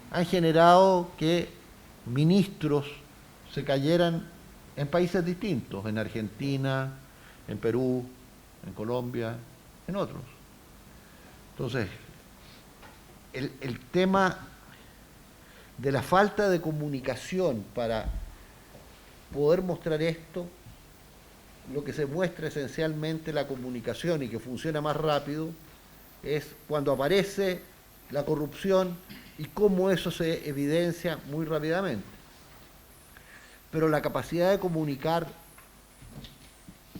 [SPEAKER 2] han generado que ministros se cayeran en países distintos, en Argentina, en Perú, en Colombia, en otros. Entonces, el tema de la falta de comunicación para poder mostrar esto, lo que se muestra esencialmente la comunicación y que funciona más rápido, es cuando aparece la corrupción y cómo eso se evidencia muy rápidamente. Pero la capacidad de comunicar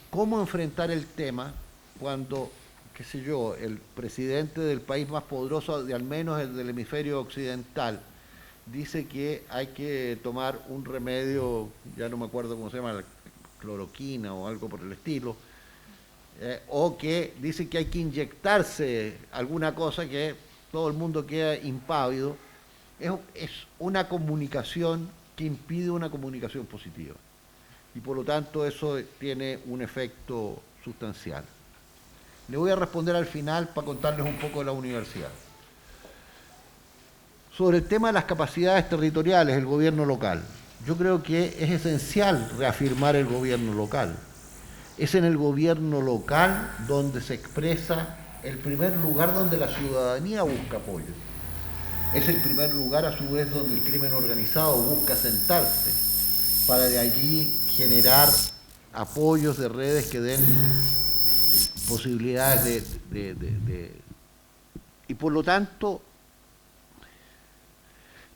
[SPEAKER 2] cómo enfrentar el tema cuando, qué sé yo, el presidente del país más poderoso, de al menos el del hemisferio occidental, dice que hay que tomar un remedio, ya no me acuerdo cómo se llama, la cloroquina o algo por el estilo, o que dicen que hay que alguna cosa que todo el mundo queda impávido. Es una comunicación que impide una comunicación positiva. Y por lo tanto eso tiene un efecto sustancial. Le voy a responder al final para contarles un poco de la universidad. Sobre el tema de las capacidades territoriales, el gobierno local. Yo creo que es esencial reafirmar el gobierno local. Es en el gobierno local donde se expresa el primer lugar donde la ciudadanía busca apoyo. Es el primer lugar, a su vez, donde el crimen organizado busca sentarse para de allí generar apoyos de redes que den posibilidades Y por lo tanto,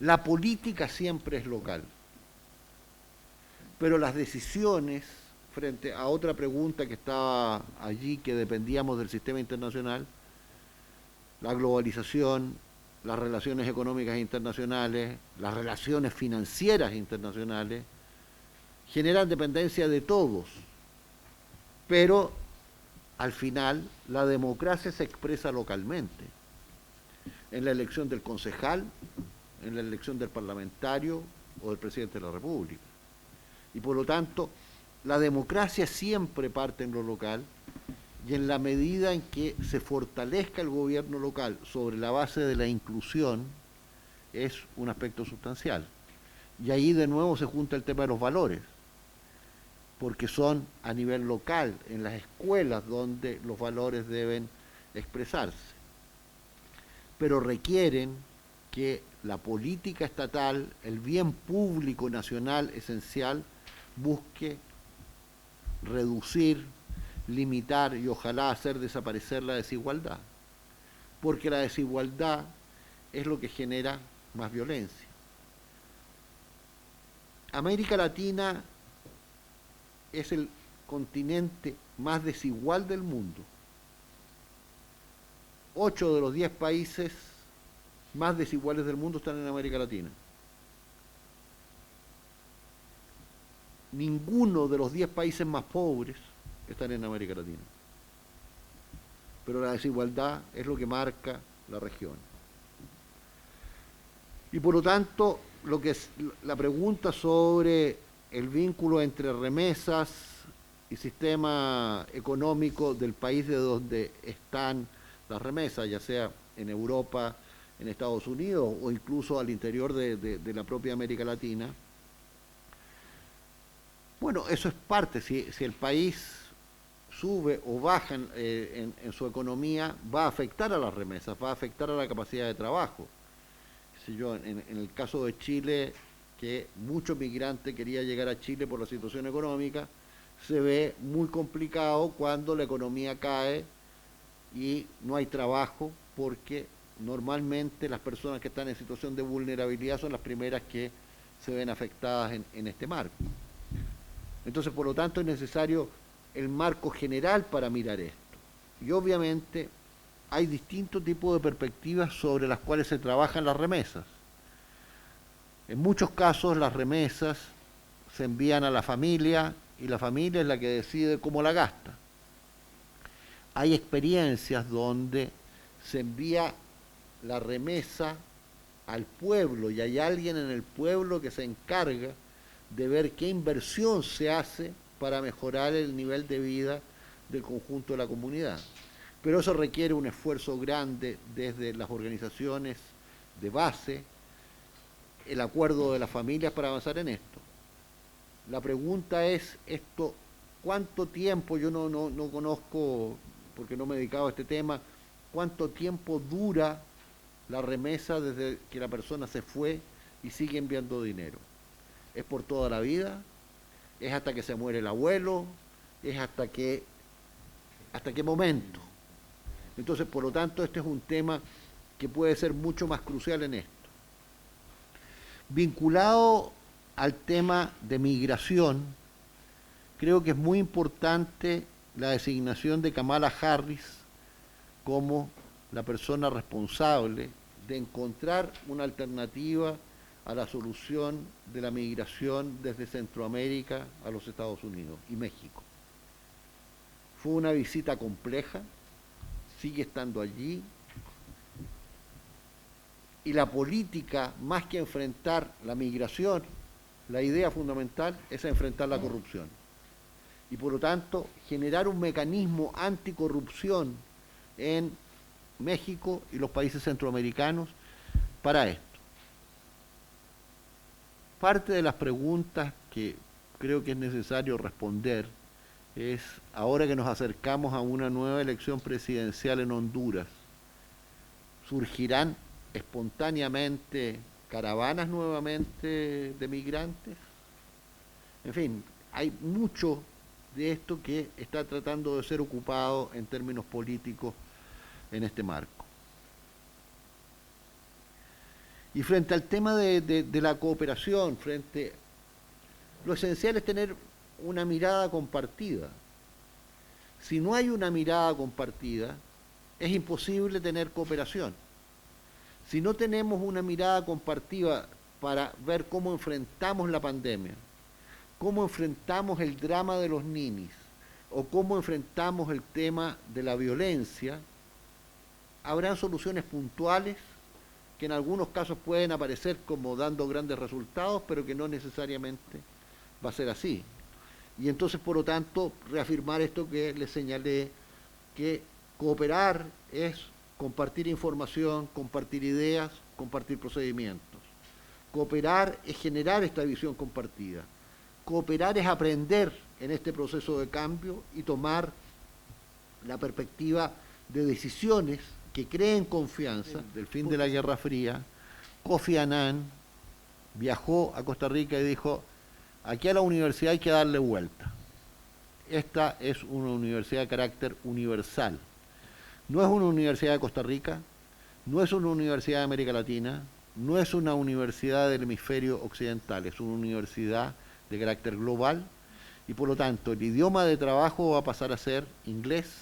[SPEAKER 2] la política siempre es local. Pero las decisiones, frente a otra pregunta que estaba allí, que dependíamos del sistema internacional, la globalización, las relaciones económicas internacionales, las relaciones financieras internacionales, generan dependencia de todos, pero al final la democracia se expresa localmente, en la elección del concejal, en la elección del parlamentario o del presidente de la República. Y por lo tanto, la democracia siempre parte en lo local, y en la medida en que se fortalezca el gobierno local sobre la base de la inclusión, es un aspecto sustancial. Y ahí de nuevo se junta el tema de los valores, porque son a nivel local, en las escuelas, donde los valores deben expresarse. Pero requieren que la política estatal, el bien público nacional esencial, busque reducir, limitar y ojalá hacer desaparecer la desigualdad, porque la desigualdad es lo que genera más violencia. América Latina es el continente más desigual del mundo. 8 de los 10 países más desiguales del mundo están en América Latina. Ninguno de los 10 países más pobres están en América Latina. Pero la desigualdad es lo que marca la región. Y por lo tanto, lo que es la pregunta sobre el vínculo entre remesas y sistema económico del país de donde están las remesas, ya sea en Europa, en Estados Unidos o incluso al interior de la propia América Latina. Bueno, eso es parte. Si el país sube o baja en su economía, va a afectar a las remesas, va a afectar a la capacidad de trabajo. En el caso de Chile, que muchos migrantes querían llegar a Chile por la situación económica, se ve muy complicado cuando la economía cae y no hay trabajo, porque normalmente las personas que están en situación de vulnerabilidad son las primeras que se ven afectadas en este marco. Entonces, por lo tanto, es necesario el marco general para mirar esto. Y obviamente hay distintos tipos de perspectivas sobre las cuales se trabajan las remesas. En muchos casos las remesas se envían a la familia y la familia es la que decide cómo la gasta. Hay experiencias donde se envía la remesa al pueblo y hay alguien en el pueblo que se encarga de ver qué inversión se hace para mejorar el nivel de vida del conjunto de la comunidad. Pero eso requiere un esfuerzo grande desde las organizaciones de base, el acuerdo de las familias para avanzar en esto. La pregunta es esto, ¿cuánto tiempo? Yo no conozco, porque no me he dedicado a este tema, ¿cuánto tiempo dura la remesa desde que la persona se fue y sigue enviando dinero? ¿Es por toda la vida? ¿Es hasta que se muere el abuelo? ¿Es hasta qué momento? Entonces, por lo tanto, este es un tema que puede ser mucho más crucial en esto. Vinculado al tema de migración, creo que es muy importante la designación de Kamala Harris como la persona responsable de encontrar una alternativa a la solución de la migración desde Centroamérica a los Estados Unidos y México. Fue una visita compleja, sigue estando allí, y la política, más que enfrentar la migración, la idea fundamental es enfrentar la corrupción. Y por lo tanto, generar un mecanismo anticorrupción en México y los países centroamericanos para esto. Parte de las preguntas que creo que es necesario responder es, ahora que nos acercamos a una nueva elección presidencial en Honduras, ¿surgirán espontáneamente caravanas nuevamente de migrantes? En fin, hay mucho de esto que está tratando de ser ocupado en términos políticos en este marco. Y frente al tema de la cooperación, lo esencial es tener una mirada compartida. Si no hay una mirada compartida, es imposible tener cooperación. Si no tenemos una mirada compartida para ver cómo enfrentamos la pandemia, cómo enfrentamos el drama de los ninis, o cómo enfrentamos el tema de la violencia, habrán soluciones puntuales que en algunos casos pueden aparecer como dando grandes resultados, pero que no necesariamente va a ser así. Y entonces, por lo tanto, reafirmar esto que les señalé, que cooperar es compartir información, compartir ideas, compartir procedimientos. Cooperar es generar esta visión compartida. Cooperar es aprender en este proceso de cambio y tomar la perspectiva de decisiones que creen confianza. Del fin de la Guerra Fría, Kofi Annan viajó a Costa Rica y dijo: aquí a la universidad hay que darle vuelta. Esta es una universidad de carácter universal. No es una universidad de Costa Rica, no es una universidad de América Latina, no es una universidad del hemisferio occidental, es una universidad de carácter global y por lo tanto el idioma de trabajo va a pasar a ser inglés.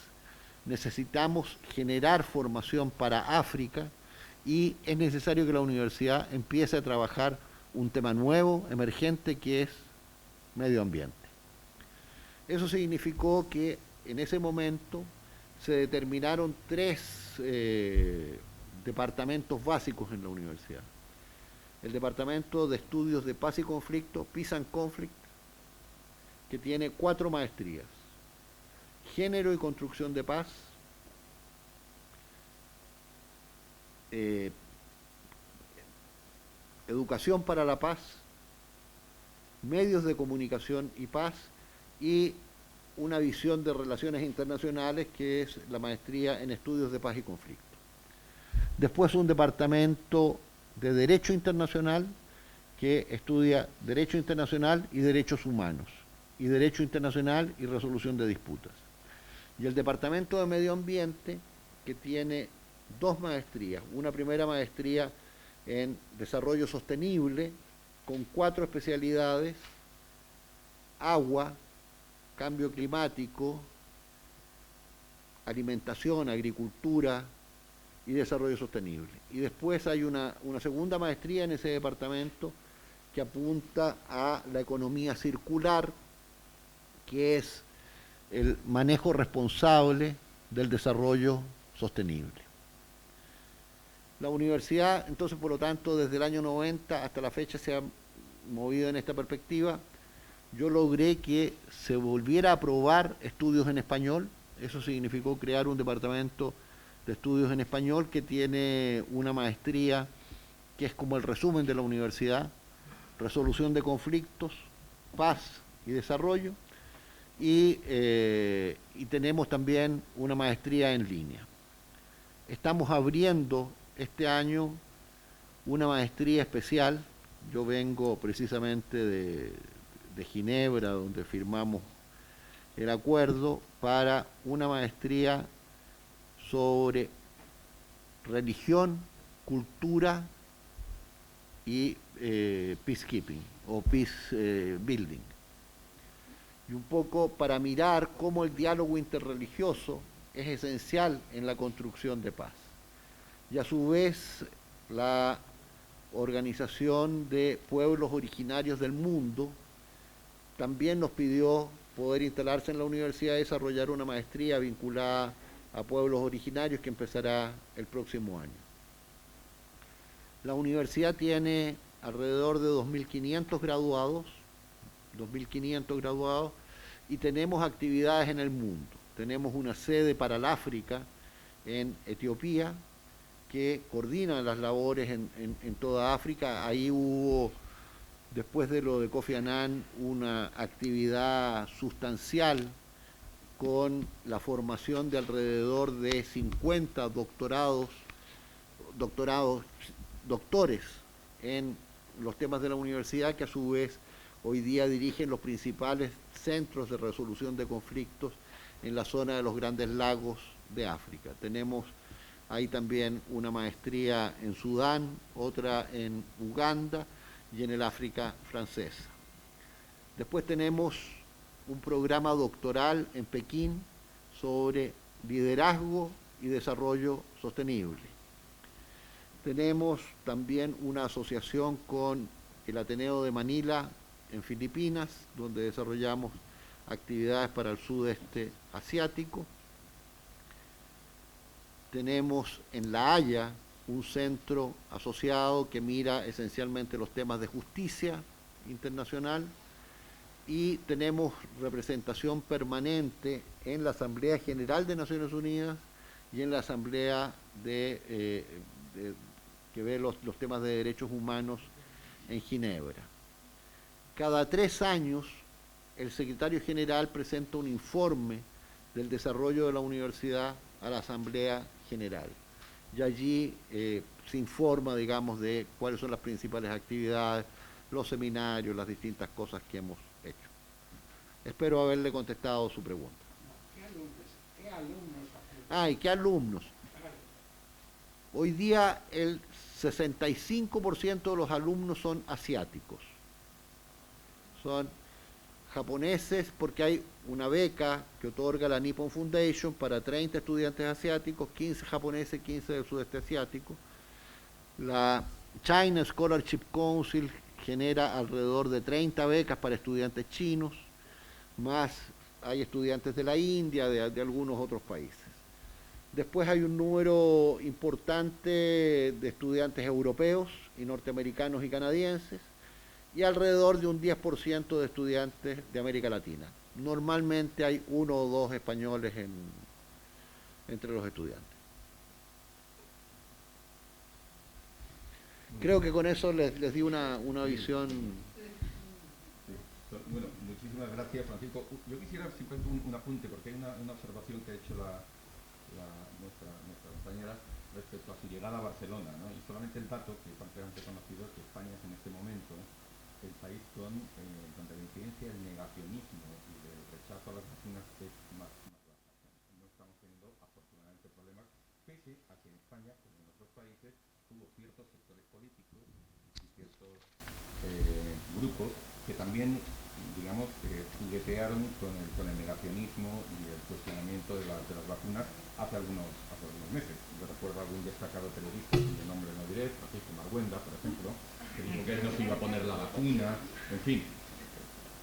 [SPEAKER 2] Necesitamos generar formación para África y es necesario que la universidad empiece a trabajar un tema nuevo, emergente, que es medio ambiente. Eso significó que en ese momento se determinaron 3 departamentos básicos en la universidad. El Departamento de Estudios de Paz y Conflicto, Peace and Conflict, que tiene 4 maestrías: Género y Construcción de Paz, Educación para la Paz, Medios de Comunicación y Paz, y una visión de relaciones internacionales, que es la maestría en Estudios de Paz y Conflicto. Después un departamento de Derecho Internacional, que estudia Derecho Internacional y Derechos Humanos, y Derecho Internacional y Resolución de Disputas. Y el Departamento de Medio Ambiente, que tiene 2 maestrías, una primera maestría en Desarrollo Sostenible, con 4 especialidades: agua, cambio climático, alimentación, agricultura y desarrollo sostenible. Y después hay una segunda maestría en ese departamento que apunta a la economía circular, que es el manejo responsable del desarrollo sostenible. La universidad, entonces, por lo tanto, desde el año 90 hasta la fecha se ha movido en esta perspectiva. Yo logré que se volviera a aprobar estudios en español. Eso significó crear un departamento de estudios en español que tiene una maestría que es como el resumen de la universidad: resolución de conflictos, paz y desarrollo, y tenemos también una maestría en línea. Estamos abriendo este año una maestría especial. Yo vengo precisamente de Ginebra, donde firmamos el acuerdo para una maestría sobre religión, cultura y peacekeeping o peace building. Y un poco para mirar cómo el diálogo interreligioso es esencial en la construcción de paz. Y a su vez la Organización de Pueblos Originarios del Mundo también nos pidió poder instalarse en la universidad y desarrollar una maestría vinculada a pueblos originarios que empezará el próximo año. La universidad tiene alrededor de 2.500 graduados, y tenemos actividades en el mundo. Tenemos una sede para el África en Etiopía, que coordina las labores en toda África. Ahí hubo, después de lo de Kofi Annan, una actividad sustancial con la formación de alrededor de 50 doctores en los temas de la universidad, que a su vez hoy día dirigen los principales centros de resolución de conflictos en la zona de los Grandes Lagos de África. Tenemos ahí también una maestría en Sudán, otra en Uganda y en el África francesa. Después tenemos un programa doctoral en Pekín sobre liderazgo y desarrollo sostenible. Tenemos también una asociación con el Ateneo de Manila en Filipinas, donde desarrollamos actividades para el sudeste asiático. Tenemos en La Haya un centro asociado que mira esencialmente los temas de justicia internacional, y tenemos representación permanente en la Asamblea General de Naciones Unidas y en la Asamblea que ve los temas de derechos humanos en Ginebra. Cada 3 años el secretario general presenta un informe del desarrollo de la universidad a la Asamblea General, y allí se informa, digamos, de cuáles son las principales actividades, los seminarios, las distintas cosas que hemos hecho. Espero haberle contestado su pregunta.
[SPEAKER 5] ¿Qué alumnos?
[SPEAKER 2] ¿Y qué alumnos? Hoy día el 65% de los alumnos son asiáticos. Son japoneses, porque hay una beca que otorga la Nippon Foundation para 30 estudiantes asiáticos, 15 japoneses, 15 del sudeste asiático. La China Scholarship Council genera alrededor de 30 becas para estudiantes chinos, más hay estudiantes de la India, de algunos otros países. Después hay un número importante de estudiantes europeos y norteamericanos y canadienses, y alrededor de un 10% de estudiantes de América Latina. Normalmente hay 1 o 2 españoles entre los estudiantes. Creo que con eso les di una visión.
[SPEAKER 1] Bueno, muchísimas gracias, Francisco. Yo quisiera simplemente un apunte, porque hay una observación que ha hecho nuestra compañera respecto a su llegada a Barcelona, ¿no? Y solamente el dato, que es ampliamente conocido, es que España es en este momento el país donde la incidencia del negacionismo y del rechazo a las vacunas es más baja. No estamos teniendo, afortunadamente, problemas, pese a que en España, como en otros países, hubo ciertos sectores políticos y ciertos grupos que también, digamos, juguetearon con el negacionismo y el cuestionamiento de las vacunas hace algunos meses. Yo recuerdo a algún destacado periodista, cuyo nombre no diré, Francisco Marguenda, por ejemplo, que dijo que él no se iba a poner la vacuna, en fin.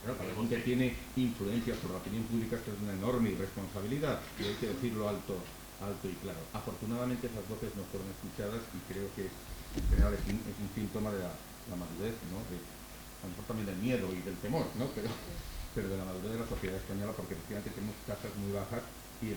[SPEAKER 1] Pero para el que tiene influencia sobre la opinión pública, esto es una enorme irresponsabilidad, y hay que decirlo alto y claro. Afortunadamente esas voces no fueron escuchadas, y creo que en general es un síntoma de la madurez, ¿no? A lo mejor también del miedo y del temor, ¿no? Pero de la madurez de la sociedad española, porque efectivamente tenemos tasas muy bajas, y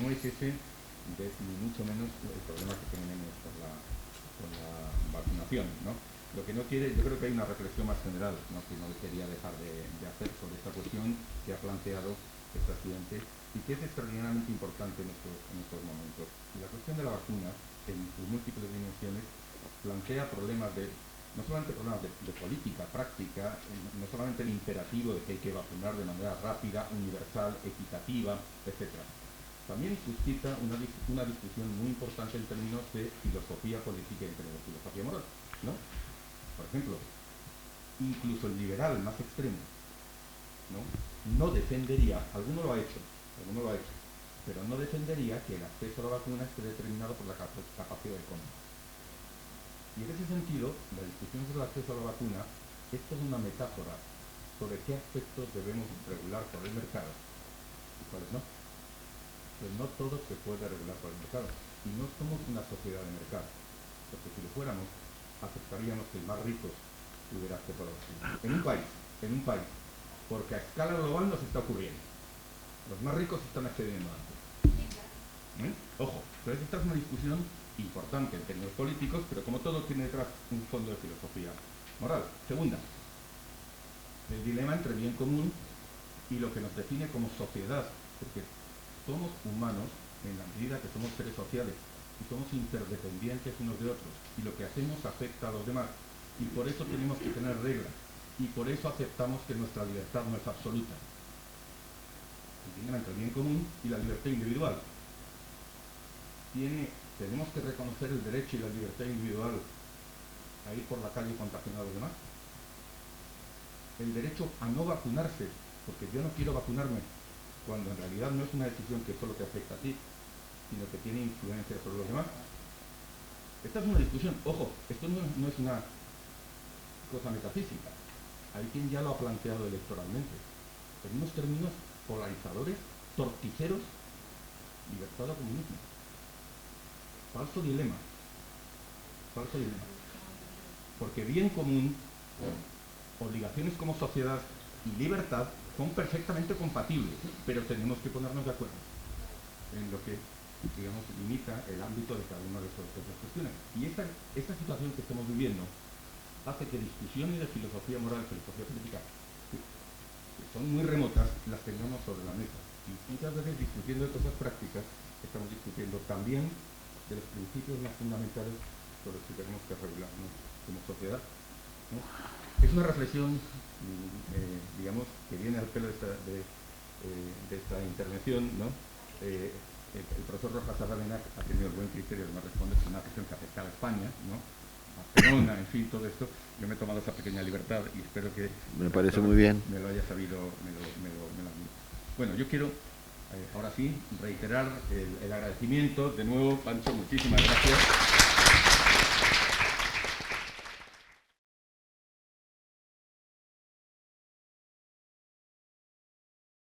[SPEAKER 1] no es ese, ni mucho menos, el problema que tenemos con la vacunación, ¿no? Lo que no quiere, yo creo que hay una reflexión más general, ¿no? Que no quería dejar de hacer sobre esta cuestión que ha planteado esta estudiante y que es extraordinariamente importante en estos momentos. Y la cuestión de la vacuna, en sus múltiples dimensiones, plantea problemas no solamente problemas de política práctica, no solamente el imperativo de que hay que vacunar de manera rápida, universal, equitativa, etc. También suscita una discusión muy importante en términos de filosofía política y de filosofía moral, ¿no? Por ejemplo, incluso el liberal más extremo no defendería, alguno lo ha hecho, pero no defendería que el acceso a la vacuna esté determinado por la capacidad económica. Y en ese sentido, la discusión sobre el acceso a la vacuna es toda una metáfora sobre qué aspectos debemos regular por el mercado y cuáles no. Pues no todo se puede regular por el mercado. Y no somos una sociedad de mercado, porque si lo fuéramos, aceptaríamos que el más rico tuviera acceso a la vacuna. En un país, porque a escala global nos está ocurriendo. Los más ricos están accediendo antes. Ojo, pero esta es una discusión importante en términos políticos, pero como todo tiene detrás un fondo de filosofía moral. Segunda, el dilema entre bien común y lo que nos define como sociedad, porque somos humanos en la medida que somos seres sociales y somos interdependientes unos de otros, y lo que hacemos afecta a los demás, y por eso tenemos que tener reglas, y por eso aceptamos que nuestra libertad no es absoluta. El dilema entre el bien común y la libertad individual. Tenemos que reconocer el derecho y la libertad individual a ir por la calle y contagiar a los demás. El derecho a no vacunarse, porque yo no quiero vacunarme, cuando en realidad no es una decisión que solo te afecta a ti, sino que tiene influencia sobre los demás. Esta es una discusión, ojo, esto no es una cosa metafísica. Hay quien ya lo ha planteado electoralmente, en unos términos polarizadores, torticeros, libertad o comunismo. Falso dilema. Porque bien común, obligaciones como sociedad y libertad son perfectamente compatibles, pero tenemos que ponernos de acuerdo en lo que, digamos, limita el ámbito de cada una de estas cuestiones. Y esta situación que estamos viviendo hace que discusiones de filosofía moral, filosofía política, que son muy remotas, las tengamos sobre la mesa. Y muchas veces discutiendo de cosas prácticas, estamos discutiendo también de los principios más fundamentales sobre los que tenemos que regularnos como sociedad, ¿no? Es una reflexión, digamos, que viene al pelo de esta intervención, ¿no? El profesor Rojas Aravena ha tenido el buen criterio de no responder a una cuestión que afectaba a España, ¿no? Barcelona, en fin, todo esto. Yo me he tomado esa pequeña libertad y espero que
[SPEAKER 2] me parece muy bien.
[SPEAKER 1] Me lo haya sabido, Bueno, yo quiero ahora sí reiterar el agradecimiento de nuevo, Pancho, muchísimas gracias.